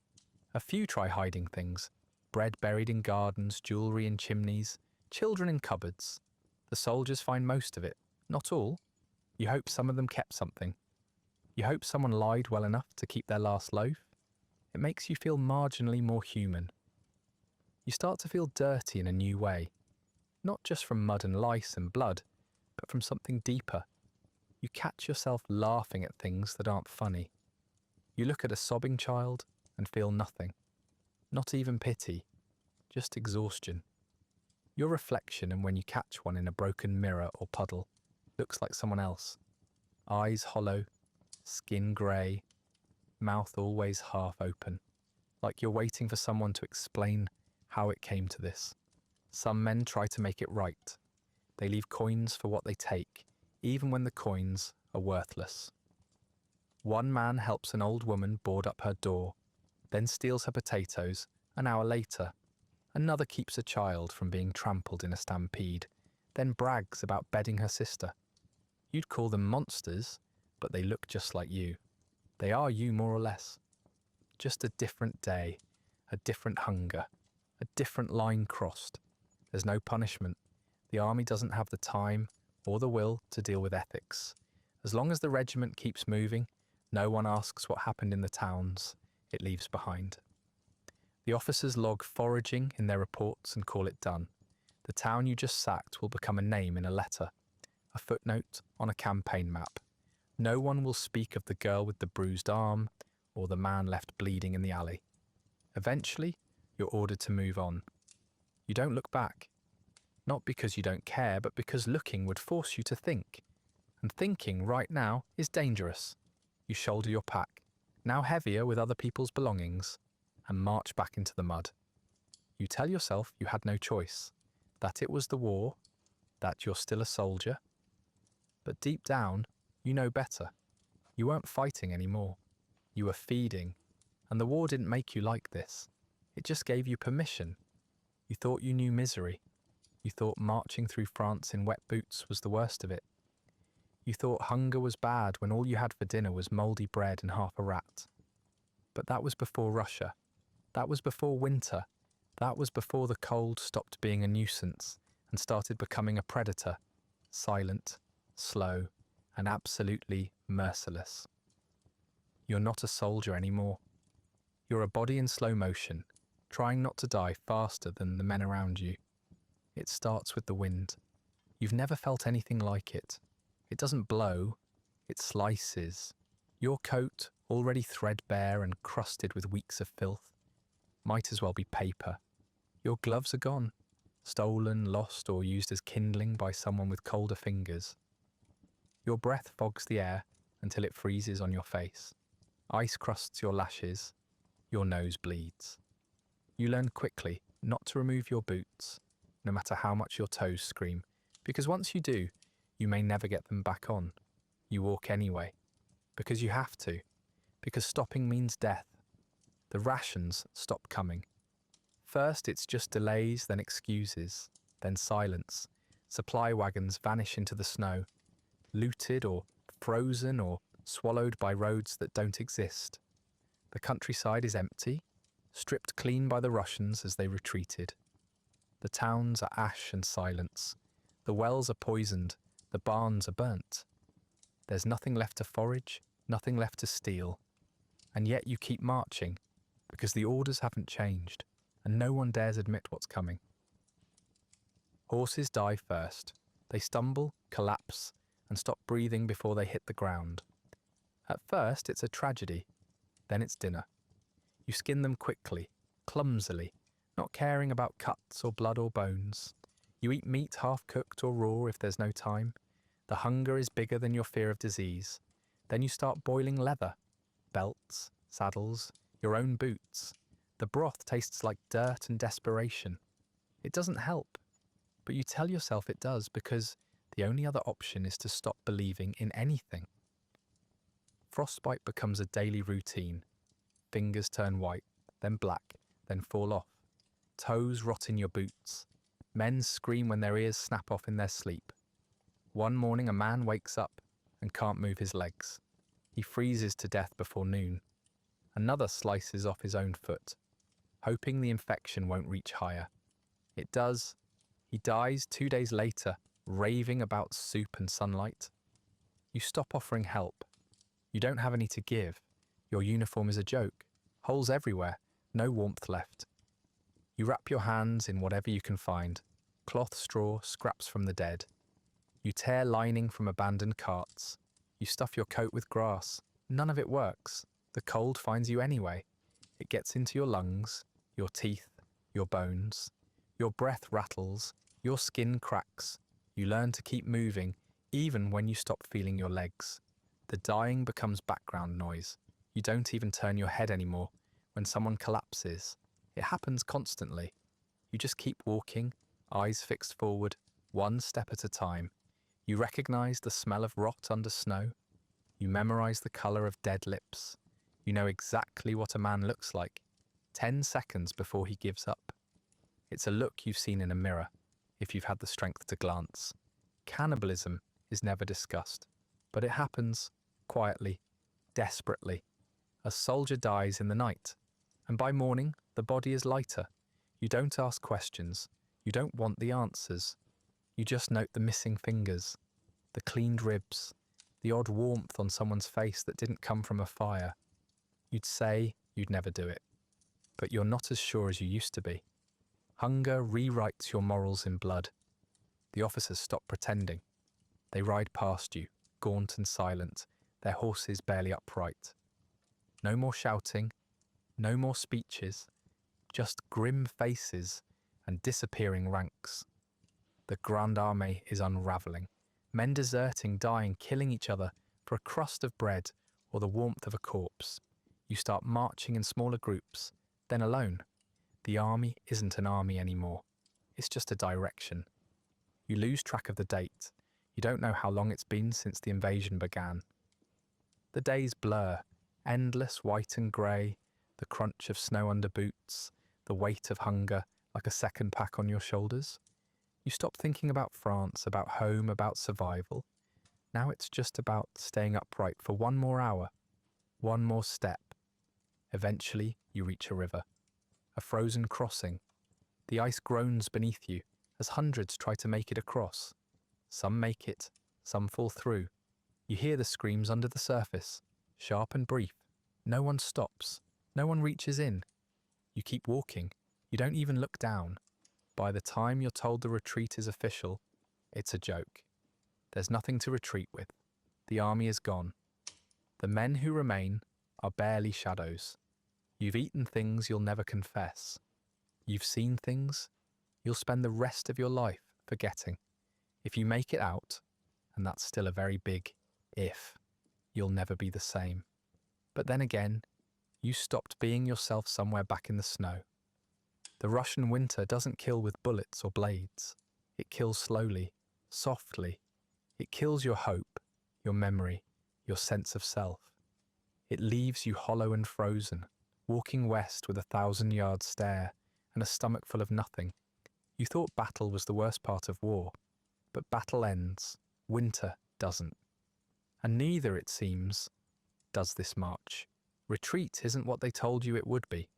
A few try hiding things. Bread buried in gardens, jewellery in chimneys, children in cupboards. The soldiers find most of it, not all. You hope some of them kept something. You hope someone lied well enough to keep their last loaf. It makes you feel marginally more human. You start to feel dirty in a new way, not just from mud and lice and blood, but from something deeper. You catch yourself laughing at things that aren't funny. You look at a sobbing child and feel nothing. Not even pity, just exhaustion. Your reflection, and when you catch one in a broken mirror or puddle, looks like someone else. Eyes hollow, skin grey, mouth always half open, like you're waiting for someone to explain how it came to this. Some men try to make it right. They leave coins for what they take, even when the coins are worthless. One man helps an old woman board up her door, then steals her potatoes an hour later. Another keeps a child from being trampled in a stampede, then brags about bedding her sister. You'd call them monsters, but they look just like you. They are you more or less. Just a different day, a different hunger, a different line crossed. There's no punishment. The army doesn't have the time or the will to deal with ethics. As long as the regiment keeps moving, no one asks what happened in the towns it leaves behind. The officers log foraging in their reports and call it done. The town you just sacked will become a name in a letter, a footnote on a campaign map. No one will speak of the girl with the bruised arm or the man left bleeding in the alley. Eventually, you're ordered to move on. You don't look back. Not because you don't care, but because looking would force you to think. And thinking right now is dangerous. You shoulder your pack, now heavier with other people's belongings, and march back into the mud. You tell yourself you had no choice, that it was the war, that you're still a soldier. But deep down, you know better. You weren't fighting anymore. You were feeding, and the war didn't make you like this. It just gave you permission. You thought you knew misery. You thought marching through France in wet boots was the worst of it. You thought hunger was bad when all you had for dinner was mouldy bread and half a rat. But that was before Russia. That was before winter. That was before the cold stopped being a nuisance and started becoming a predator, silent, slow, and absolutely merciless. You're not a soldier anymore. You're a body in slow motion, trying not to die faster than the men around you. It starts with the wind. You've never felt anything like it. It doesn't blow, it slices. Your coat, already threadbare and crusted with weeks of filth, might as well be paper. Your gloves are gone, stolen, lost, or used as kindling by someone with colder fingers. Your breath fogs the air until it freezes on your face. Ice crusts your lashes. Your nose bleeds. You learn quickly not to remove your boots, no matter how much your toes scream, because once you do, you may never get them back on. You walk anyway, because you have to, because stopping means death. The rations stop coming. First it's just delays, then excuses, then silence. Supply wagons vanish into the snow, looted or frozen or swallowed by roads that don't exist. The countryside is empty, stripped clean by the Russians as they retreated. The towns are ash and silence. The wells are poisoned. The barns are burnt. There's nothing left to forage, nothing left to steal. And yet you keep marching, because the orders haven't changed, and no one dares admit what's coming. Horses die first. They stumble, collapse, and stop breathing before they hit the ground. At first, it's a tragedy. Then it's dinner. You skin them quickly, clumsily, not caring about cuts or blood or bones. You eat meat half-cooked or raw if there's no time. The hunger is bigger than your fear of disease. Then you start boiling leather, belts, saddles, your own boots. The broth tastes like dirt and desperation. It doesn't help, but you tell yourself it does because the only other option is to stop believing in anything. Frostbite becomes a daily routine. Fingers turn white, then black, then fall off. Toes rot in your boots. Men scream when their ears snap off in their sleep. One morning a man wakes up and can't move his legs. He freezes to death before noon. Another slices off his own foot, hoping the infection won't reach higher. It does. He dies 2 days later, raving about soup and sunlight. You stop offering help. You don't have any to give. Your uniform is a joke. Holes everywhere. No warmth left. You wrap your hands in whatever you can find. Cloth, straw, scraps from the dead. You tear lining from abandoned carts. You stuff your coat with grass. None of it works. The cold finds you anyway. It gets into your lungs, your teeth, your bones. Your breath rattles. Your skin cracks. You learn to keep moving, even when you stop feeling your legs. The dying becomes background noise. You don't even turn your head anymore when someone collapses. It happens constantly. You just keep walking, eyes fixed forward, one step at a time. You recognize the smell of rot under snow. You memorize the color of dead lips. You know exactly what a man looks like, 10 seconds before he gives up. It's a look you've seen in a mirror, if you've had the strength to glance. Cannibalism is never discussed, but it happens quietly, desperately, A soldier dies in the night, and by morning the body is lighter. You don't ask questions. You don't want the answers. You just note the missing fingers, the cleaned ribs, the odd warmth on someone's face that didn't come from a fire. You'd say you'd never do it, but you're not as sure as you used to be. Hunger rewrites your morals in blood. The officers stop pretending. They ride past you, gaunt and silent, their horses barely upright. No more shouting, no more speeches, just grim faces and disappearing ranks. The Grande Armée is unravelling. Men deserting, dying, killing each other for a crust of bread or the warmth of a corpse. You start marching in smaller groups, then alone. The army isn't an army anymore. It's just a direction. You lose track of the date. You don't know how long it's been since the invasion began. The days blur, endless white and grey, the crunch of snow under boots, the weight of hunger like a second pack on your shoulders. You stop thinking about France, about home, about survival. Now it's just about staying upright for one more hour, one more step. Eventually you reach a river, a frozen crossing. The ice groans beneath you as hundreds try to make it across. Some make it, some fall through. You hear the screams under the surface, sharp and brief. No one stops. No one reaches in. You keep walking. You don't even look down. By the time you're told the retreat is official, it's a joke. There's nothing to retreat with. The army is gone. The men who remain are barely shadows. You've eaten things you'll never confess. You've seen things you'll spend the rest of your life forgetting. If you make it out, and that's still a very big if, you'll never be the same. But then again, you stopped being yourself somewhere back in the snow. The Russian winter doesn't kill with bullets or blades. It kills slowly, softly. It kills your hope, your memory, your sense of self. It leaves you hollow and frozen, walking west with 1,000-yard stare and a stomach full of nothing. You thought battle was the worst part of war, but battle ends, winter doesn't. And neither, it seems, does this march. Retreat isn't what they told you it would be.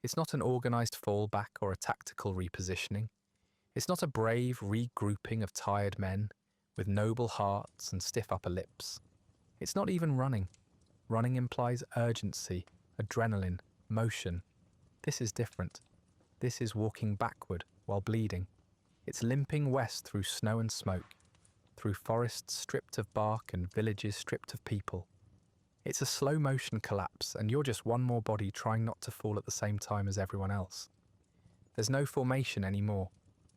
It's not an organised fallback or a tactical repositioning. It's not a brave regrouping of tired men with noble hearts and stiff upper lips. It's not even running. Running implies urgency, adrenaline, motion. This is different. This is walking backward while bleeding. It's limping west through snow and smoke, through forests stripped of bark and villages stripped of people. It's a slow motion collapse, and you're just one more body trying not to fall at the same time as everyone else. There's no formation anymore.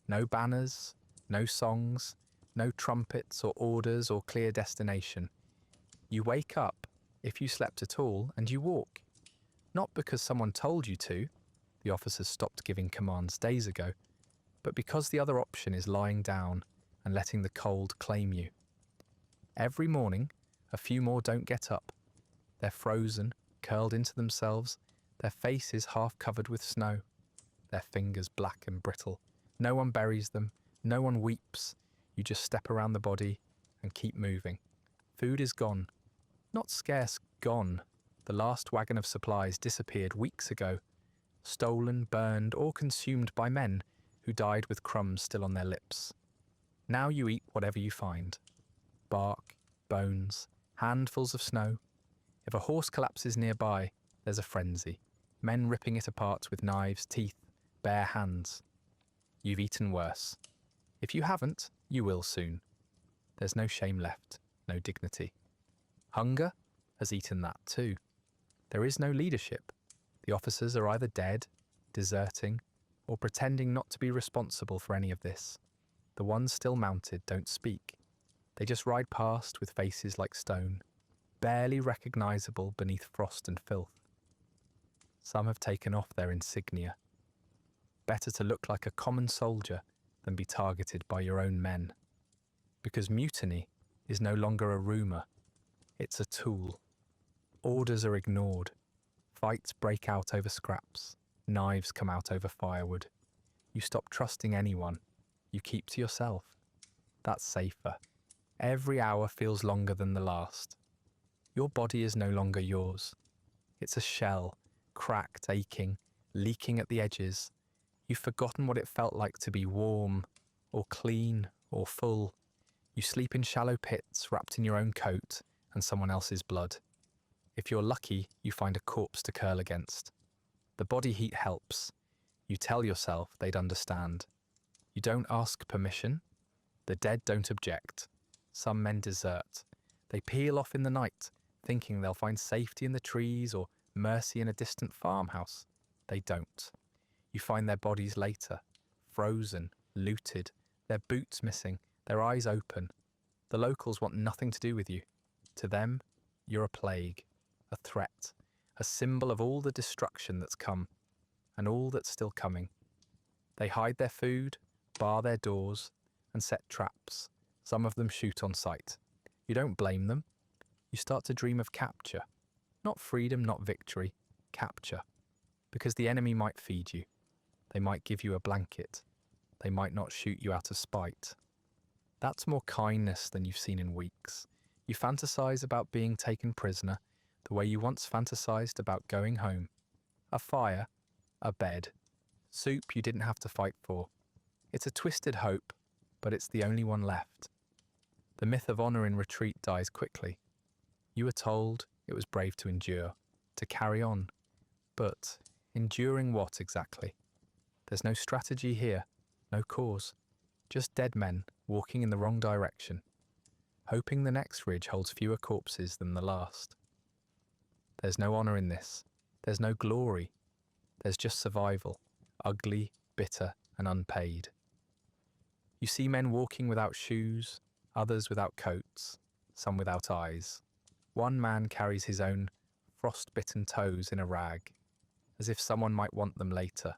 No banners, no songs, no trumpets or orders or clear destination. You wake up, if you slept at all, and you walk. Not because someone told you to, the officers stopped giving commands days ago, but because the other option is lying down and letting the cold claim you. Every morning, a few more don't get up. They're frozen, curled into themselves, their faces half covered with snow, their fingers black and brittle. No one buries them, no one weeps. You just step around the body and keep moving. Food is gone. Not scarce, gone. The last wagon of supplies disappeared weeks ago, stolen, burned, or consumed by men who died with crumbs still on their lips. Now you eat whatever you find. Bark, bones, handfuls of snow. If a horse collapses nearby, there's a frenzy. Men ripping it apart with knives, teeth, bare hands. You've eaten worse. If you haven't, you will soon. There's no shame left, no dignity. Hunger has eaten that too. There is no leadership. The officers are either dead, deserting, or pretending not to be responsible for any of this. The ones still mounted don't speak. They just ride past with faces like stone, barely recognisable beneath frost and filth. Some have taken off their insignia. Better to look like a common soldier than be targeted by your own men. Because mutiny is no longer a rumour, it's a tool. Orders are ignored. Fights break out over scraps. Knives come out over firewood. You stop trusting anyone. You keep to yourself. That's safer. Every hour feels longer than the last. Your body is no longer yours. It's a shell, cracked, aching, leaking at the edges. You've forgotten what it felt like to be warm, or clean, or full. You sleep in shallow pits, wrapped in your own coat and someone else's blood. If you're lucky, you find a corpse to curl against. The body heat helps. You tell yourself they'd understand. You don't ask permission. The dead don't object. Some men desert. They peel off in the night, thinking they'll find safety in the trees or mercy in a distant farmhouse. They don't. You find their bodies later, frozen, looted, their boots missing, their eyes open. The locals want nothing to do with you. To them, you're a plague, a threat, a symbol of all the destruction that's come, and all that's still coming. They hide their food, bar their doors, and set traps. Some of them shoot on sight. You don't blame them. You start to dream of capture. Not freedom, not victory. Capture. Because the enemy might feed you. They might give you a blanket. They might not shoot you out of spite. That's more kindness than you've seen in weeks. You fantasize about being taken prisoner the way you once fantasized about going home. A fire, a bed, soup you didn't have to fight for. It's a twisted hope, but it's the only one left. The myth of honor in retreat dies quickly. You were told it was brave to endure, to carry on. But enduring what exactly? There's no strategy here, no cause. Just dead men walking in the wrong direction, hoping the next ridge holds fewer corpses than the last. There's no honor in this. There's no glory. There's just survival, ugly, bitter, and unpaid. You see men walking without shoes, others without coats, some without eyes. One man carries his own frost-bitten toes in a rag, as if someone might want them later.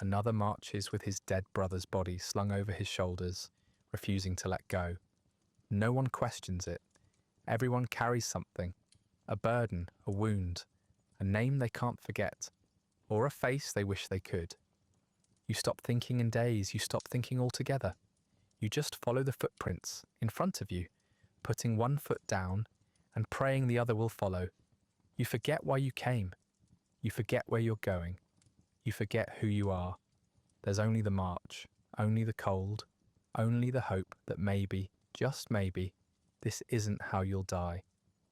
Another marches with his dead brother's body slung over his shoulders, refusing to let go. No one questions it. Everyone carries something, a burden, a wound, a name they can't forget, or a face they wish they could. You stop thinking in days, you stop thinking altogether. You just follow the footprints in front of you, putting one foot down and praying the other will follow. You forget why you came. You forget where you're going. You forget who you are. There's only the march, only the cold, only the hope that maybe, just maybe, this isn't how you'll die.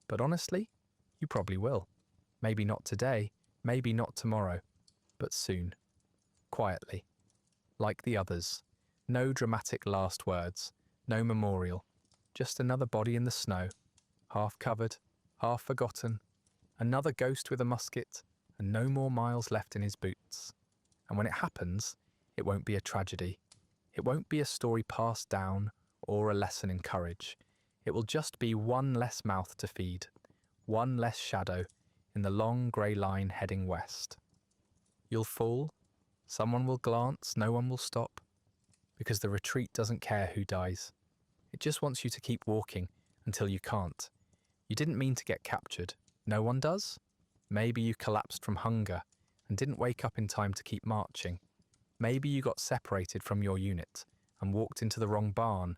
But honestly, you probably will. Maybe not today, maybe not tomorrow, but soon. Quietly. Like the others. No dramatic last words, no memorial. Just another body in the snow, half covered, half forgotten. Another ghost with a musket, and no more miles left in his boots. And when it happens, it won't be a tragedy. It won't be a story passed down or a lesson in courage. It will just be one less mouth to feed, one less shadow in the long grey line heading west. You'll fall, someone will glance, no one will stop, because the retreat doesn't care who dies. It just wants you to keep walking until you can't. You didn't mean to get captured. No one does? Maybe you collapsed from hunger and didn't wake up in time to keep marching. Maybe you got separated from your unit and walked into the wrong barn.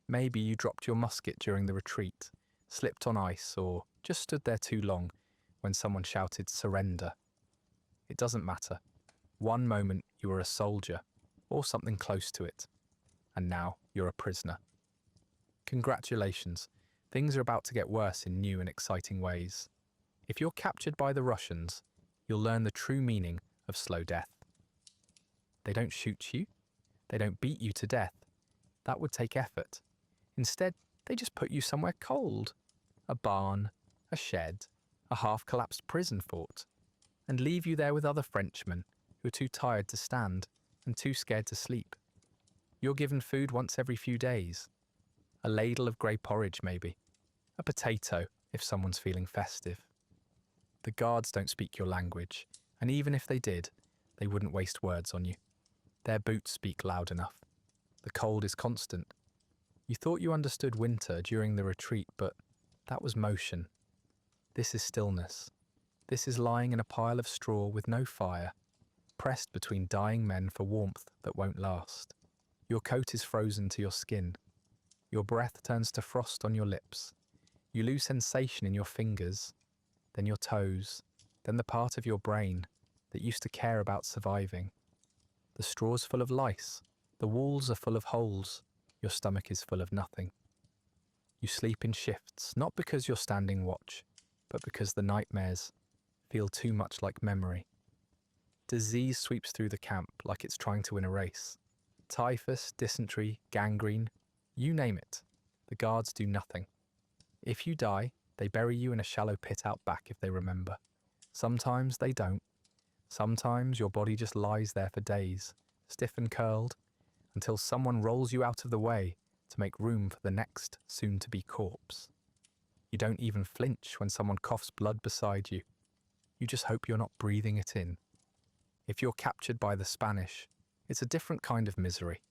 Maybe you dropped your musket during the retreat, slipped on ice, or just stood there too long when someone shouted surrender. It doesn't matter. One moment you were a soldier, or something close to it, and now you're a prisoner. Congratulations, things are about to get worse in new and exciting ways. If you're captured by the Russians, you'll learn the true meaning of slow death. They don't shoot you. They don't beat you to death. That would take effort. Instead, they just put you somewhere cold. A barn, a shed, a half-collapsed prison fort, and leave you there with other Frenchmen who are too tired to stand and too scared to sleep. You're given food once every few days. A ladle of grey porridge, maybe. A potato, if someone's feeling festive. The guards don't speak your language, and even if they did, they wouldn't waste words on you. Their boots speak loud enough. The cold is constant. You thought you understood winter during the retreat, but that was motion. This is stillness. This is lying in a pile of straw with no fire, pressed between dying men for warmth that won't last. Your coat is frozen to your skin. Your breath turns to frost on your lips. You lose sensation in your fingers, then your toes, then the part of your brain that used to care about surviving. The straw's full of lice, the walls are full of holes, your stomach is full of nothing. You sleep in shifts, not because you're standing watch, but because the nightmares feel too much like memory. Disease sweeps through the camp like it's trying to win a race. Typhus, dysentery, gangrene, you name it. The guards do nothing. If you die, they bury you in a shallow pit out back if they remember. Sometimes they don't. Sometimes your body just lies there for days, stiff and curled, until someone rolls you out of the way to make room for the next soon-to-be corpse. You don't even flinch when someone coughs blood beside you. You just hope you're not breathing it in. If you're captured by the Spanish, it's a different kind of misery.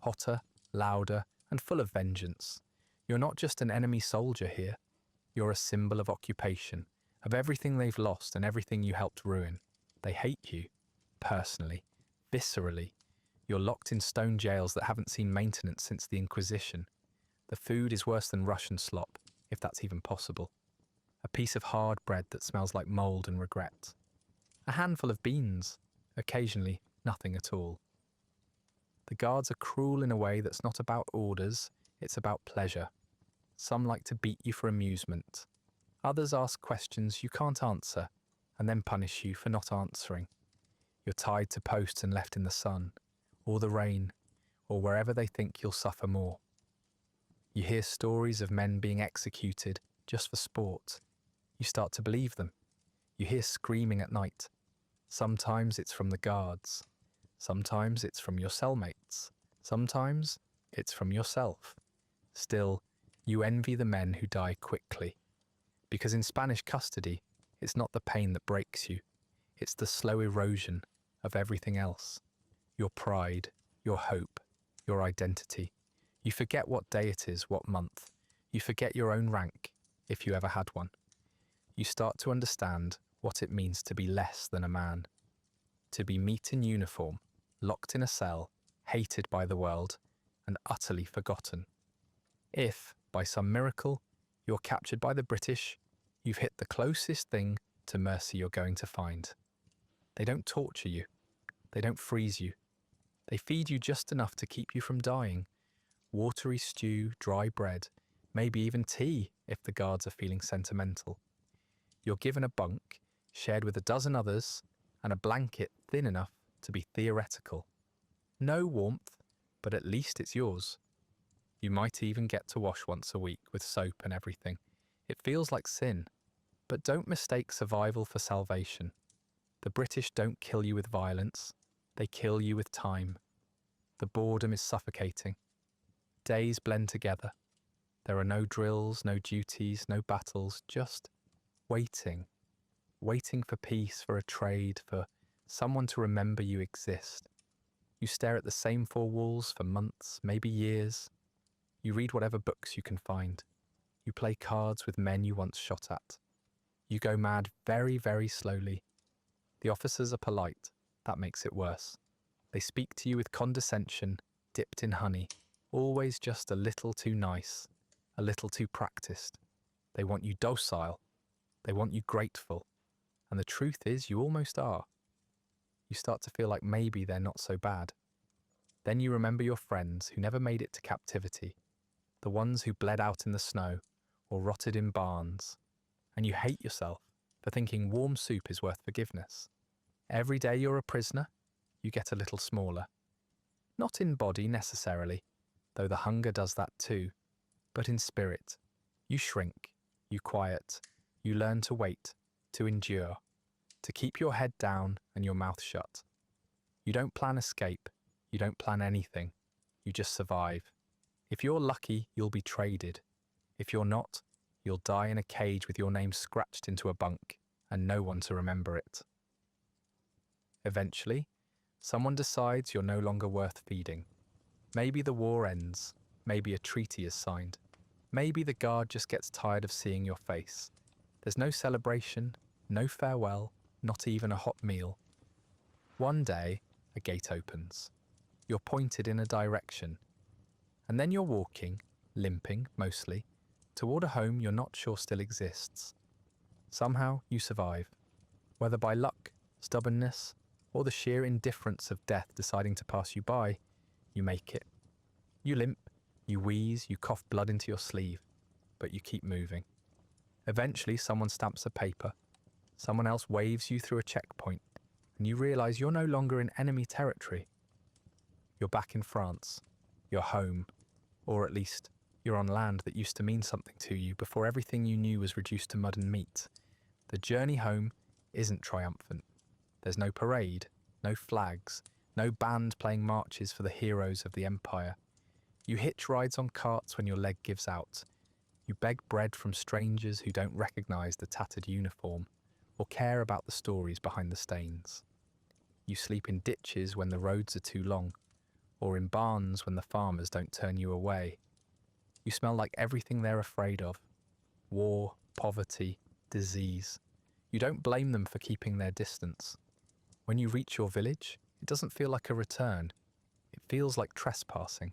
Hotter, louder, and full of vengeance. You're not just an enemy soldier here. You're a symbol of occupation, of everything they've lost and everything you helped ruin. They hate you, personally, viscerally. You're locked in stone jails that haven't seen maintenance since the Inquisition. The food is worse than Russian slop, if that's even possible. A piece of hard bread that smells like mould and regret. A handful of beans, occasionally nothing at all. The guards are cruel in a way that's not about orders, it's about pleasure. Some like to beat you for amusement. Others ask questions you can't answer, and then punish you for not answering. You're tied to posts and left in the sun, or the rain, or wherever they think you'll suffer more. You hear stories of men being executed just for sport. You start to believe them. You hear screaming at night. Sometimes it's from the guards. Sometimes it's from your cellmates. Sometimes it's from yourself. Still, you envy the men who die quickly. Because in Spanish custody, it's not the pain that breaks you. It's the slow erosion of everything else. Your pride, your hope, your identity. You forget what day it is, what month. You forget your own rank, if you ever had one. You start to understand what it means to be less than a man. To be meat in uniform, locked in a cell, hated by the world, and utterly forgotten. If, by some miracle, you're captured by the British, you've hit the closest thing to mercy you're going to find. They don't torture you. They don't freeze you. They feed you just enough to keep you from dying. Watery stew, dry bread, maybe even tea if the guards are feeling sentimental. You're given a bunk, shared with a dozen others, and a blanket thin enough to be theoretical. No warmth, but at least it's yours. You might even get to wash once a week with soap and everything. It feels like sin, but don't mistake survival for salvation. The British don't kill you with violence, they kill you with time. The boredom is suffocating. Days blend together. There are no drills, no duties, no battles, just waiting. Waiting for peace, for a trade, for someone to remember you exist. You stare at the same four walls for months, maybe years. You read whatever books you can find. You play cards with men you once shot at. You go mad very, very slowly. The officers are polite. That makes it worse. They speak to you with condescension, dipped in honey, always just a little too nice, a little too practiced. They want you docile. They want you grateful. And the truth is, you almost are. You start to feel like maybe they're not so bad. Then you remember your friends who never made it to captivity, the ones who bled out in the snow or rotted in barns, and you hate yourself for thinking warm soup is worth forgiveness. Every day you're a prisoner, you get a little smaller. Not in body necessarily, though the hunger does that too, but in spirit. You shrink, you quiet, you learn to wait, to endure, to keep your head down and your mouth shut. You don't plan escape, you don't plan anything, you just survive. If you're lucky, you'll be traded. If you're not, you'll die in a cage with your name scratched into a bunk and no one to remember it. Eventually, someone decides you're no longer worth feeding. Maybe the war ends, maybe a treaty is signed, maybe the guard just gets tired of seeing your face. There's no celebration, no farewell, not even a hot meal. One day, a gate opens. You're pointed in a direction, and then you're walking, limping mostly, toward a home you're not sure still exists. Somehow you survive. Whether by luck, stubbornness, or the sheer indifference of death deciding to pass you by, you make it. You limp, you wheeze, you cough blood into your sleeve, but you keep moving. Eventually, someone stamps a paper, someone else waves you through a checkpoint, and you realise you're no longer in enemy territory. You're back in France. You're home. Or at least, you're on land that used to mean something to you before everything you knew was reduced to mud and meat. The journey home isn't triumphant. There's no parade, no flags, no band playing marches for the heroes of the empire. You hitch rides on carts when your leg gives out. You beg bread from strangers who don't recognise the tattered uniform or care about the stories behind the stains. You sleep in ditches when the roads are too long, or in barns when the farmers don't turn you away. You smell like everything they're afraid of: war, poverty, disease. You don't blame them for keeping their distance. When you reach your village, it doesn't feel like a return. It feels like trespassing.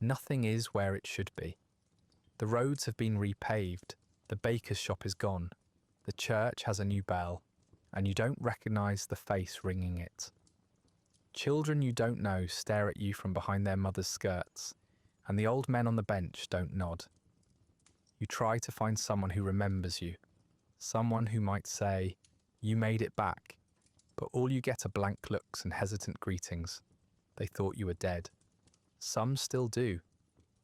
Nothing is where it should be. The roads have been repaved, the baker's shop is gone, the church has a new bell, and you don't recognise the face ringing it. Children you don't know stare at you from behind their mother's skirts, and the old men on the bench don't nod. You try to find someone who remembers you, someone who might say, "You made it back," but all you get are blank looks and hesitant greetings. They thought you were dead. Some still do.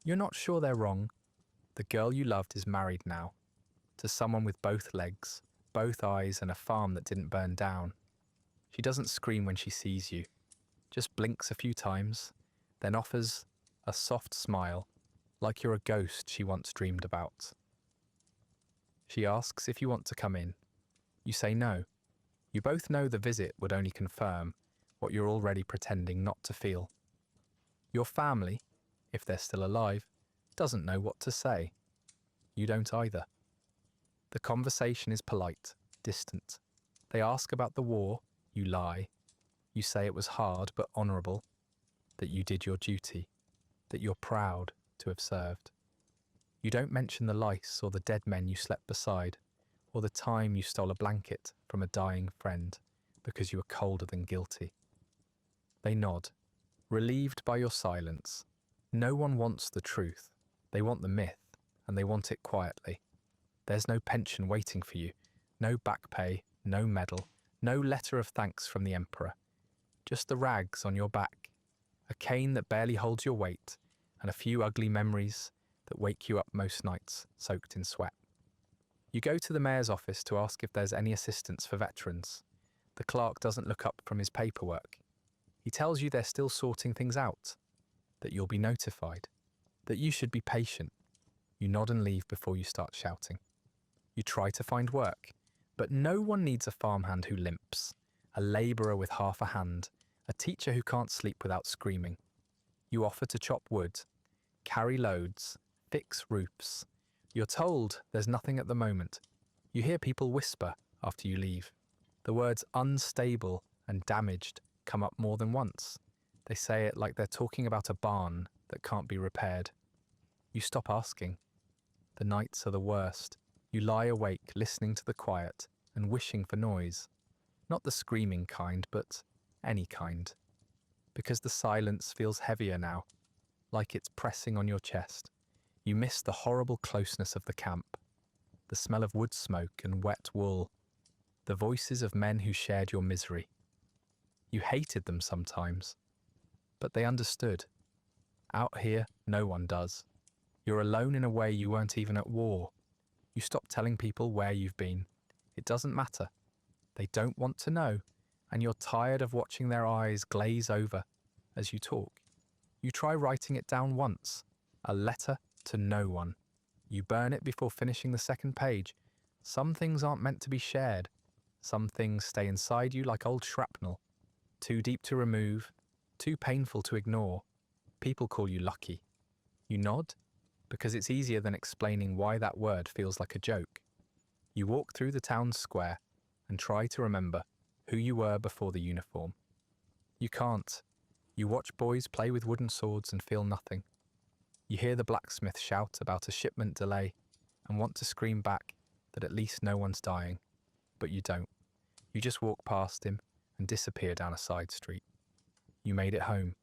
You're not sure they're wrong. The girl you loved is married now, to someone with both legs, both eyes, and a farm that didn't burn down. She doesn't scream when she sees you, just blinks a few times, then offers a soft smile, like you're a ghost she once dreamed about. She asks if you want to come in. You say no. You both know the visit would only confirm what you're already pretending not to feel. Your family, if they're still alive, doesn't know what to say. You don't either. The conversation is polite, distant. They ask about the war, you lie. You say it was hard but honourable, that you did your duty, that you're proud to have served. You don't mention the lice or the dead men you slept beside, or the time you stole a blanket from a dying friend because you were colder than guilty. They nod, relieved by your silence. No one wants the truth. They want the myth, and they want it quietly. There's no pension waiting for you, no back pay, no medal, no letter of thanks from the emperor. Just the rags on your back, a cane that barely holds your weight, and a few ugly memories that wake you up most nights, soaked in sweat. You go to the mayor's office to ask if there's any assistance for veterans. The clerk doesn't look up from his paperwork. He tells you they're still sorting things out, that you'll be notified, that you should be patient. You nod and leave before you start shouting. You try to find work, but no one needs a farmhand who limps, a labourer with half a hand, a teacher who can't sleep without screaming. You offer to chop wood, carry loads, fix roofs. You're told there's nothing at the moment. You hear people whisper after you leave. The words unstable and damaged come up more than once. They say it like they're talking about a barn that can't be repaired. You stop asking. The nights are the worst. You lie awake listening to the quiet and wishing for noise. Not the screaming kind, but any kind. Because the silence feels heavier now, like it's pressing on your chest. You miss the horrible closeness of the camp, the smell of wood smoke and wet wool, the voices of men who shared your misery. You hated them sometimes, but they understood. Out here, no one does. You're alone in a way you weren't even at war. You stop telling people where you've been. It doesn't matter. They don't want to know, and you're tired of watching their eyes glaze over as you talk. You try writing it down once, a letter to no one. You burn it before finishing the second page. Some things aren't meant to be shared. Some things stay inside you like old shrapnel. Too deep to remove, too painful to ignore. People call you lucky. You nod, because it's easier than explaining why that word feels like a joke. You walk through the town square and try to remember who you were before the uniform. You can't. You watch boys play with wooden swords and feel nothing. You hear the blacksmith shout about a shipment delay and want to scream back that at least no one's dying, but you don't. You just walk past him and disappear down a side street. You made it home.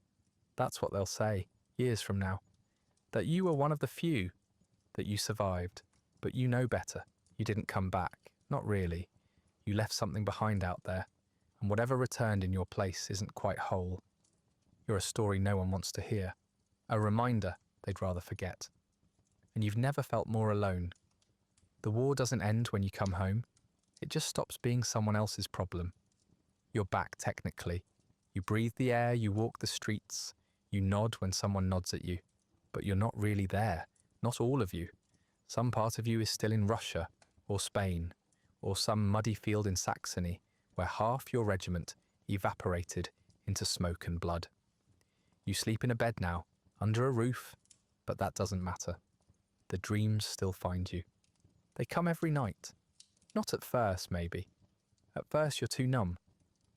That's what they'll say, years from now. That you were one of the few, that you survived. But you know better. You didn't come back. Not really. You left something behind out there, and whatever returned in your place isn't quite whole. You're a story no one wants to hear. A reminder they'd rather forget. And you've never felt more alone. The war doesn't end when you come home. It just stops being someone else's problem. You're back technically. You breathe the air, you walk the streets, you nod when someone nods at you. But you're not really there. Not all of you. Some part of you is still in Russia, or Spain, or some muddy field in Saxony, where half your regiment evaporated into smoke and blood. You sleep in a bed now, under a roof, but that doesn't matter. The dreams still find you. They come every night. Not at first, maybe. At first you're too numb,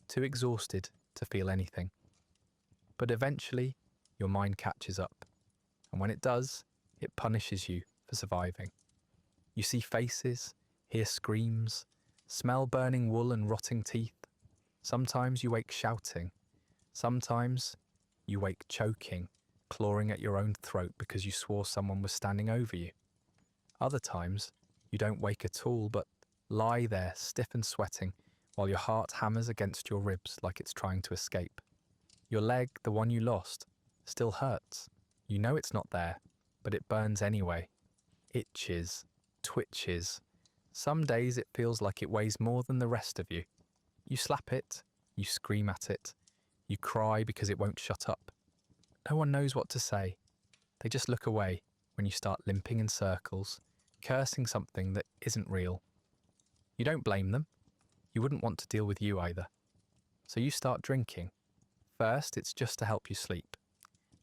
too exhausted to feel anything. But eventually, your mind catches up. And when it does, it punishes you for surviving. You see faces, hear screams, smell burning wool and rotting teeth. Sometimes you wake shouting. Sometimes you wake choking, clawing at your own throat because you swore someone was standing over you. Other times, you don't wake at all, but lie there stiff and sweating while your heart hammers against your ribs like it's trying to escape. Your leg, the one you lost, still hurts. You know it's not there, but it burns anyway. Itches, twitches. Some days it feels like it weighs more than the rest of you. You slap it, you scream at it, you cry because it won't shut up. No one knows what to say. They just look away when you start limping in circles, cursing something that isn't real. You don't blame them. You wouldn't want to deal with you either. So you start drinking. First, it's just to help you sleep.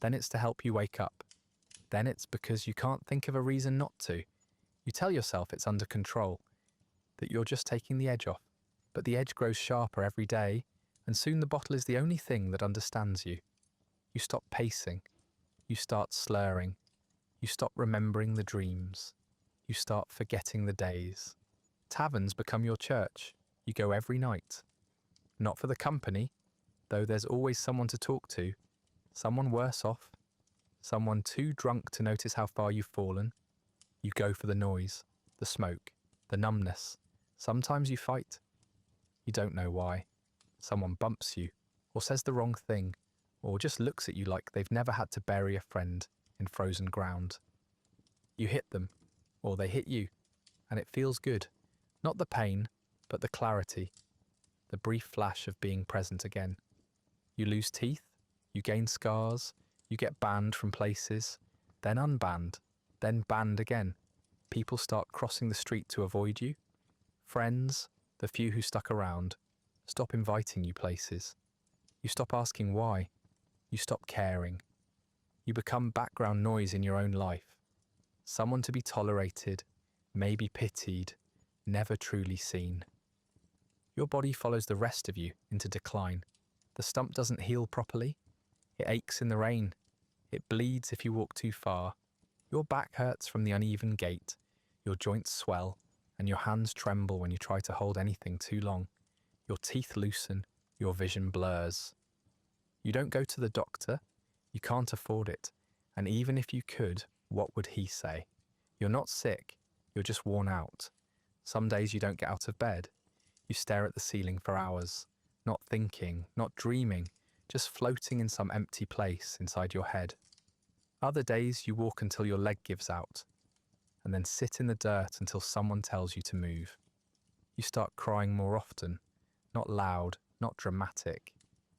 Then it's to help you wake up. Then it's because you can't think of a reason not to. You tell yourself it's under control, that you're just taking the edge off. But the edge grows sharper every day, and soon the bottle is the only thing that understands you. You stop pacing. You start slurring. You stop remembering the dreams. You start forgetting the days. Taverns become your church. You go every night. Not for the company, though there's always someone to talk to, someone worse off, someone too drunk to notice how far you've fallen. You go for the noise, the smoke, the numbness. Sometimes you fight. You don't know why. Someone bumps you, or says the wrong thing, or just looks at you like they've never had to bury a friend in frozen ground. You hit them, or they hit you, and it feels good. Not the pain, but the clarity, the brief flash of being present again. You lose teeth, you gain scars, you get banned from places, then unbanned, then banned again. People start crossing the street to avoid you. Friends, the few who stuck around, stop inviting you places. You stop asking why. You stop caring. You become background noise in your own life. Someone to be tolerated, maybe pitied, never truly seen. Your body follows the rest of you into decline. The stump doesn't heal properly. It aches in the rain. It bleeds if you walk too far. Your back hurts from the uneven gait. Your joints swell, and your hands tremble when you try to hold anything too long. Your teeth loosen. Your vision blurs. You don't go to the doctor. You can't afford it. And even if you could, what would he say? You're not sick. You're just worn out. Some days you don't get out of bed. You stare at the ceiling for hours, not thinking, not dreaming, just floating in some empty place inside your head. Other days you walk until your leg gives out, and then sit in the dirt until someone tells you to move. You start crying more often, not loud, not dramatic,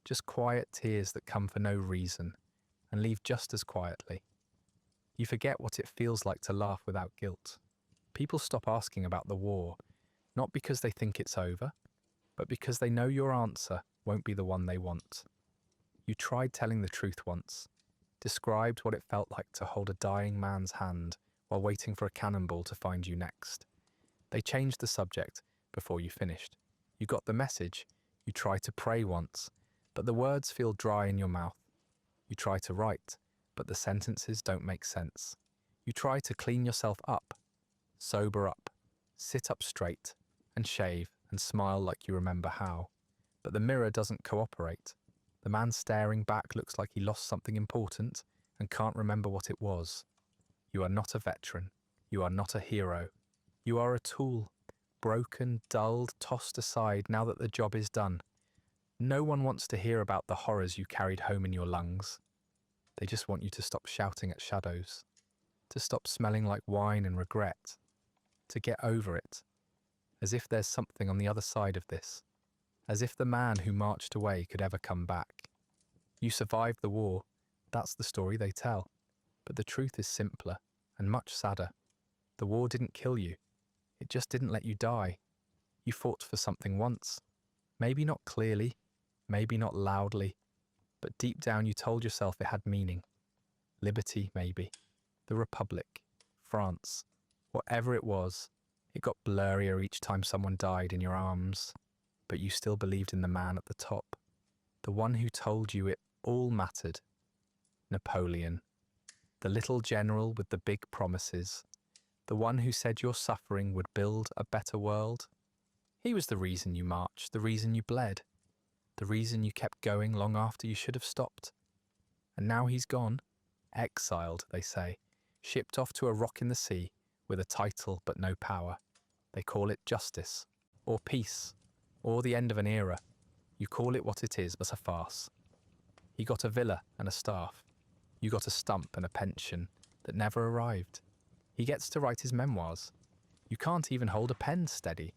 just quiet tears that come for no reason, and leave just as quietly. You forget what it feels like to laugh without guilt. People stop asking about the war, not because they think it's over, but because they know your answer won't be the one they want. You tried telling the truth once, described what it felt like to hold a dying man's hand while waiting for a cannonball to find you next. They changed the subject before you finished. You got the message. You tried to pray once, but the words feel dry in your mouth. You try to write, but the sentences don't make sense. You try to clean yourself up, sober up, sit up straight, and shave and smile like you remember how. But the mirror doesn't cooperate. The man staring back looks like he lost something important and can't remember what it was. You are not a veteran. You are not a hero. You are a tool, broken, dulled, tossed aside now that the job is done. No one wants to hear about the horrors you carried home in your lungs. They just want you to stop shouting at shadows, to stop smelling like wine and regret, to get over it, as if there's something on the other side of this, as if the man who marched away could ever come back. You survived the war, that's the story they tell, but the truth is simpler and much sadder. The war didn't kill you, it just didn't let you die. You fought for something once, maybe not clearly, maybe not loudly, but deep down you told yourself it had meaning. Liberty, maybe. The Republic. France. Whatever it was, it got blurrier each time someone died in your arms. But you still believed in the man at the top. The one who told you it all mattered. Napoleon. The little general with the big promises. The one who said your suffering would build a better world. He was the reason you marched, the reason you bled. The reason you kept going long after you should have stopped. And now he's gone, exiled, they say, shipped off to a rock in the sea with a title but no power. They call it justice, or peace, or the end of an era. You call it what it is, but a farce. He got a villa and a staff. You got a stump and a pension that never arrived. He gets to write his memoirs. You can't even hold a pen steady.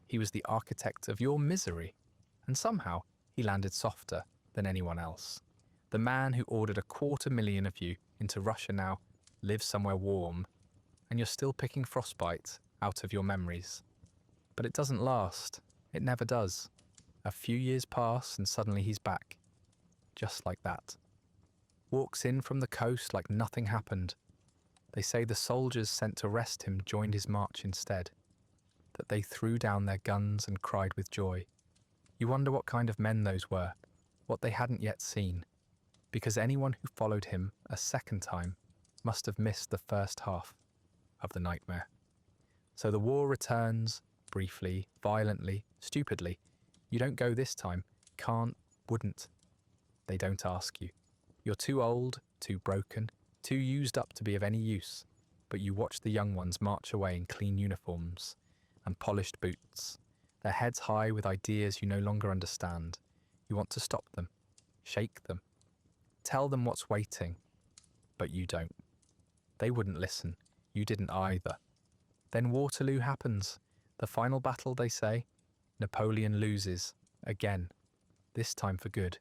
He was the architect of your misery. And somehow he landed softer than anyone else. The man who ordered 250,000 of you into Russia now lives somewhere warm, and you're still picking frostbite out of your memories. But it doesn't last. It never does. A few years pass and suddenly he's back. Just like that. Walks in from the coast like nothing happened. They say the soldiers sent to arrest him joined his march instead. That they threw down their guns and cried with joy. You wonder what kind of men those were, what they hadn't yet seen, because anyone who followed him a second time must have missed the first half of the nightmare. So the war returns, briefly, violently, stupidly. You don't go this time, can't, wouldn't. They don't ask you. You're too old, too broken, too used up to be of any use, but you watch the young ones march away in clean uniforms and polished boots, their heads high with ideas you no longer understand. You want to stop them, shake them, tell them what's waiting, but you don't. They wouldn't listen. You didn't either. Then Waterloo happens. The final battle, they say. Napoleon loses. Again. This time for good.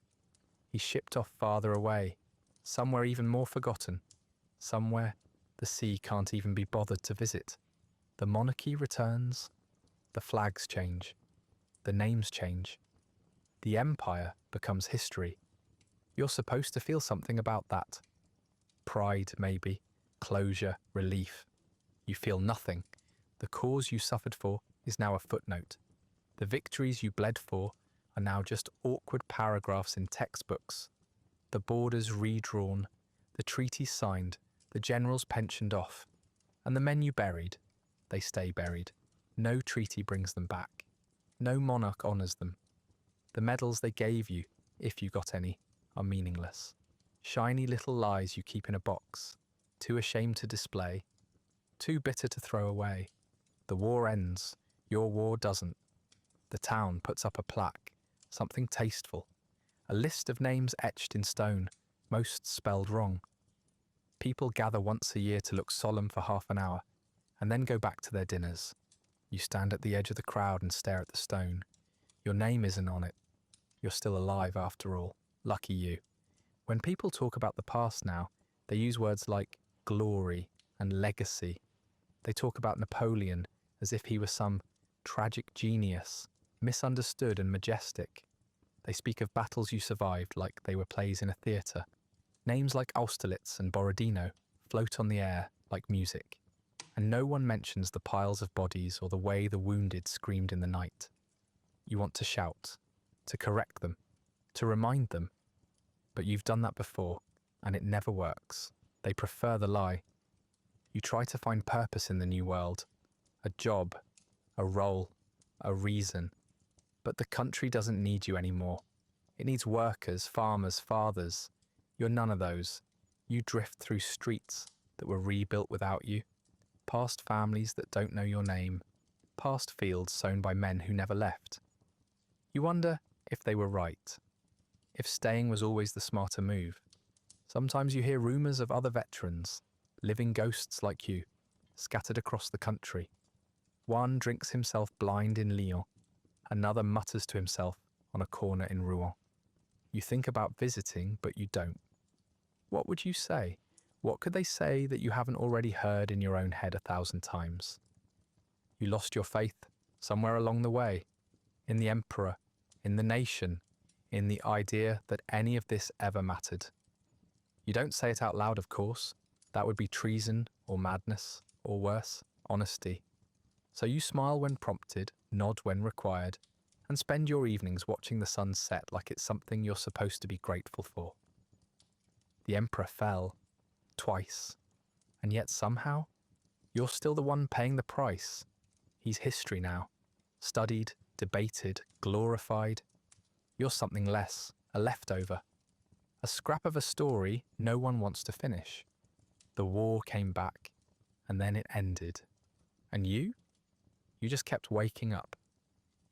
He's shipped off farther away. Somewhere even more forgotten. Somewhere the sea can't even be bothered to visit. The monarchy returns. The flags change. The names change. The empire becomes history. You're supposed to feel something about that. Pride, maybe. Closure, relief. You feel nothing. The cause you suffered for is now a footnote. The victories you bled for are now just awkward paragraphs in textbooks. The borders redrawn, the treaties signed, the generals pensioned off, and the men you buried, they stay buried. No treaty brings them back. No monarch honours them. The medals they gave you, if you got any, are meaningless. Shiny little lies you keep in a box, too ashamed to display, too bitter to throw away. The war ends, your war doesn't. The town puts up a plaque, something tasteful, a list of names etched in stone, most spelled wrong. People gather once a year to look solemn for half an hour, and then go back to their dinners. You stand at the edge of the crowd and stare at the stone. Your name isn't on it. You're still alive after all. Lucky you. When people talk about the past now, they use words like glory and legacy. They talk about Napoleon as if he was some tragic genius, misunderstood and majestic. They speak of battles you survived like they were plays in a theatre. Names like Austerlitz and Borodino float on the air like music. And no one mentions the piles of bodies or the way the wounded screamed in the night. You want to shout, to correct them, to remind them. But you've done that before, and it never works. They prefer the lie. You try to find purpose in the new world. A job, a role, a reason. But the country doesn't need you anymore. It needs workers, farmers, fathers. You're none of those. You drift through streets that were rebuilt without you, past families that don't know your name, past fields sown by men who never left. You wonder if they were right, if staying was always the smarter move. Sometimes you hear rumours of other veterans, living ghosts like you, scattered across the country. One drinks himself blind in Lyon, another mutters to himself on a corner in Rouen. You think about visiting, but you don't. What would you say? What could they say that you haven't already heard in your own head 1,000 times? You lost your faith somewhere along the way, in the emperor, in the nation, in the idea that any of this ever mattered. You don't say it out loud, of course. That would be treason or madness, or worse, honesty. So you smile when prompted, nod when required, and spend your evenings watching the sun set like it's something you're supposed to be grateful for. The emperor fell, twice, and yet somehow, you're still the one paying the price. He's history now, studied, debated, glorified. You're something less, a leftover, a scrap of a story no one wants to finish. The war came back, and then it ended. And you? You just kept waking up.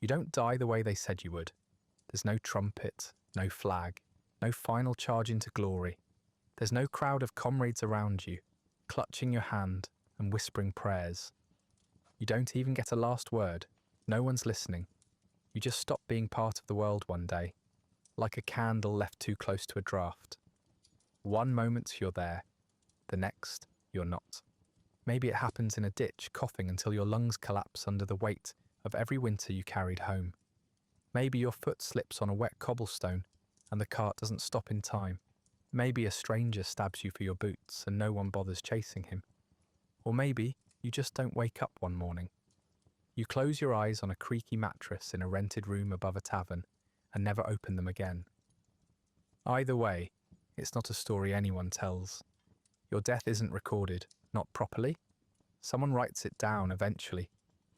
You don't die the way they said you would. There's no trumpet, no flag, no final charge into glory. There's no crowd of comrades around you, clutching your hand and whispering prayers. You don't even get a last word. No one's listening. You just stop being part of the world one day, like a candle left too close to a draft. One moment you're there, the next you're not. Maybe it happens in a ditch, coughing until your lungs collapse under the weight of every winter you carried home. Maybe your foot slips on a wet cobblestone and the cart doesn't stop in time. Maybe a stranger stabs you for your boots and no one bothers chasing him. Or maybe you just don't wake up one morning. You close your eyes on a creaky mattress in a rented room above a tavern and never open them again. Either way, it's not a story anyone tells. Your death isn't recorded, not properly. Someone writes it down eventually,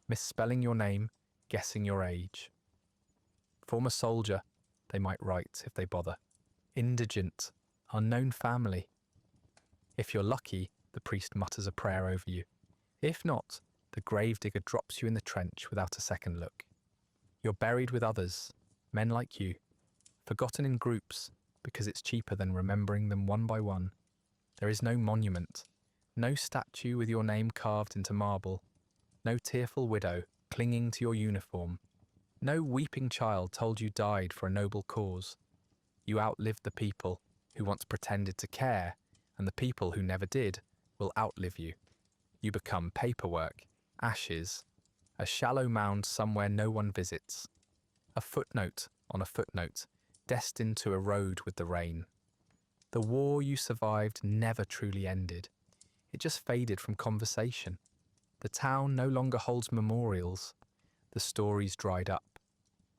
misspelling your name, guessing your age. Former soldier, they might write if they bother. Indigent, unknown family. If you're lucky, the priest mutters a prayer over you. If not, the gravedigger drops you in the trench without a second look. You're buried with others, men like you, forgotten in groups because it's cheaper than remembering them one by one. There is no monument, no statue with your name carved into marble, no tearful widow clinging to your uniform, no weeping child told you died for a noble cause. You outlived the people who once pretended to care, and the people who never did will outlive you. You become paperwork, ashes, a shallow mound somewhere no one visits, a footnote on a footnote, destined to erode with the rain. The war you survived never truly ended. It just faded from conversation. The town no longer holds memorials. The stories dried up.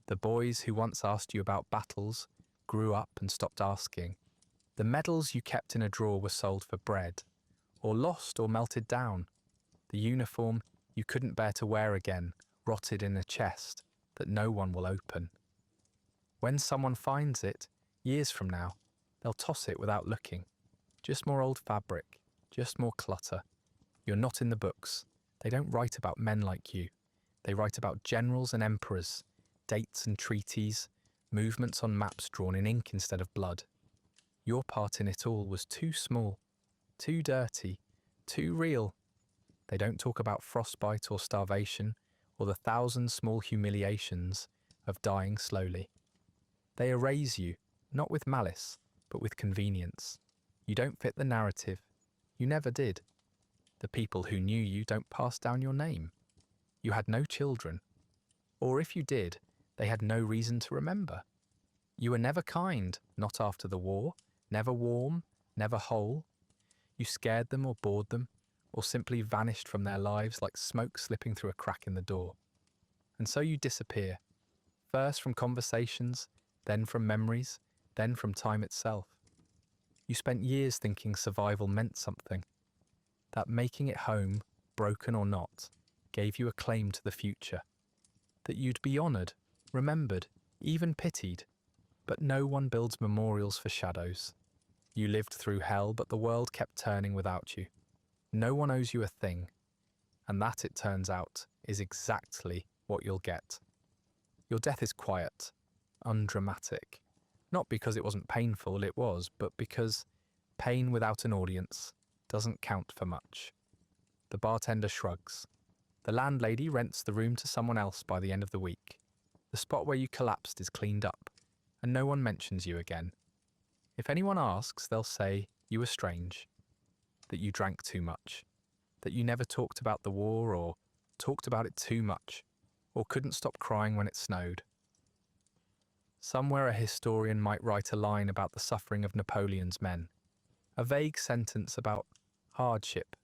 The boys who once asked you about battles grew up and stopped asking. The medals you kept in a drawer were sold for bread, or lost or melted down. The uniform you couldn't bear to wear again rotted in a chest that no one will open. When someone finds it, years from now, they'll toss it without looking. Just more old fabric, just more clutter. You're not in the books. They don't write about men like you. They write about generals and emperors, dates and treaties, movements on maps drawn in ink instead of blood. Your part in it all was too small, too dirty, too real. They don't talk about frostbite or starvation or the 1,000 small humiliations of dying slowly. They erase you, not with malice, but with convenience. You don't fit the narrative. You never did. The people who knew you don't pass down your name. You had no children. Or if you did, they had no reason to remember. You were never kind, not after the war, never warm, never whole. You scared them or bored them, or simply vanished from their lives like smoke slipping through a crack in the door. And so you disappear, first from conversations, then from memories, then from time itself. You spent years thinking survival meant something, that making it home, broken or not, gave you a claim to the future. that you'd be honoured, remembered, even pitied. But no one builds memorials for shadows. You lived through hell, but the world kept turning without you. No one owes you a thing, and that, it turns out, is exactly what you'll get. Your death is quiet, undramatic. Not because it wasn't painful, it was, but because pain without an audience doesn't count for much. The bartender shrugs. The landlady rents the room to someone else by the end of the week. The spot where you collapsed is cleaned up, and no one mentions you again. If anyone asks, they'll say you were strange, that you drank too much, that you never talked about the war or talked about it too much, or couldn't stop crying when it snowed. Somewhere a historian might write a line about the suffering of Napoleon's men, a vague sentence about hardship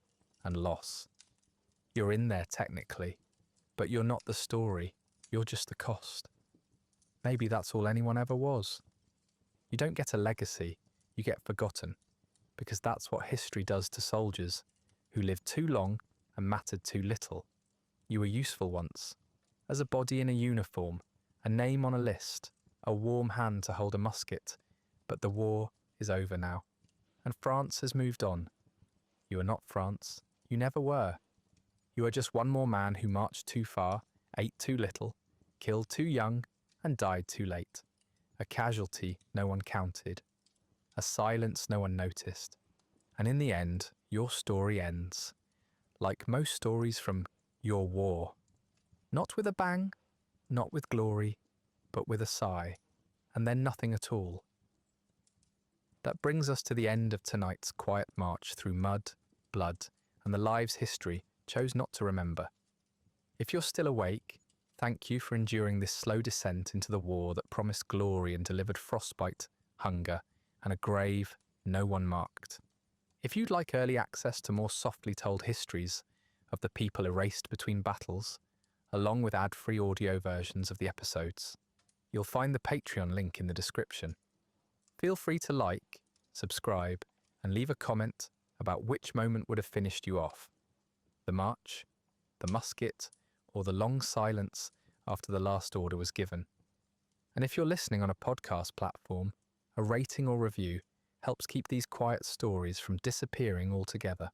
and loss. You're in there technically, but you're not the story, you're just the cost. Maybe that's all anyone ever was. You don't get a legacy, you get forgotten, because that's what history does to soldiers who lived too long and mattered too little. You were useful once, as a body in a uniform, a name on a list, a warm hand to hold a musket, but the war is over now, and France has moved on. You are not France, you never were. You are just one more man who marched too far, ate too little, killed too young, and died too late. A casualty no one counted, a silence no one noticed. And in the end, your story ends, like most stories from your war. Not with a bang, not with glory, but with a sigh, and then nothing at all. That brings us to the end of tonight's quiet march through mud, blood, and the lives history chose not to remember. If you're still awake, thank you for enduring this slow descent into the war that promised glory and delivered frostbite, hunger, and a grave no one marked. If you'd like early access to more softly told histories of the people erased between battles, along with ad-free audio versions of the episodes, you'll find the Patreon link in the description. Feel free to like, subscribe, and leave a comment about which moment would have finished you off. The march, the musket, or the long silence after the last order was given. And if you're listening on a podcast platform, a rating or review helps keep these quiet stories from disappearing altogether.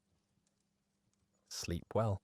Sleep well.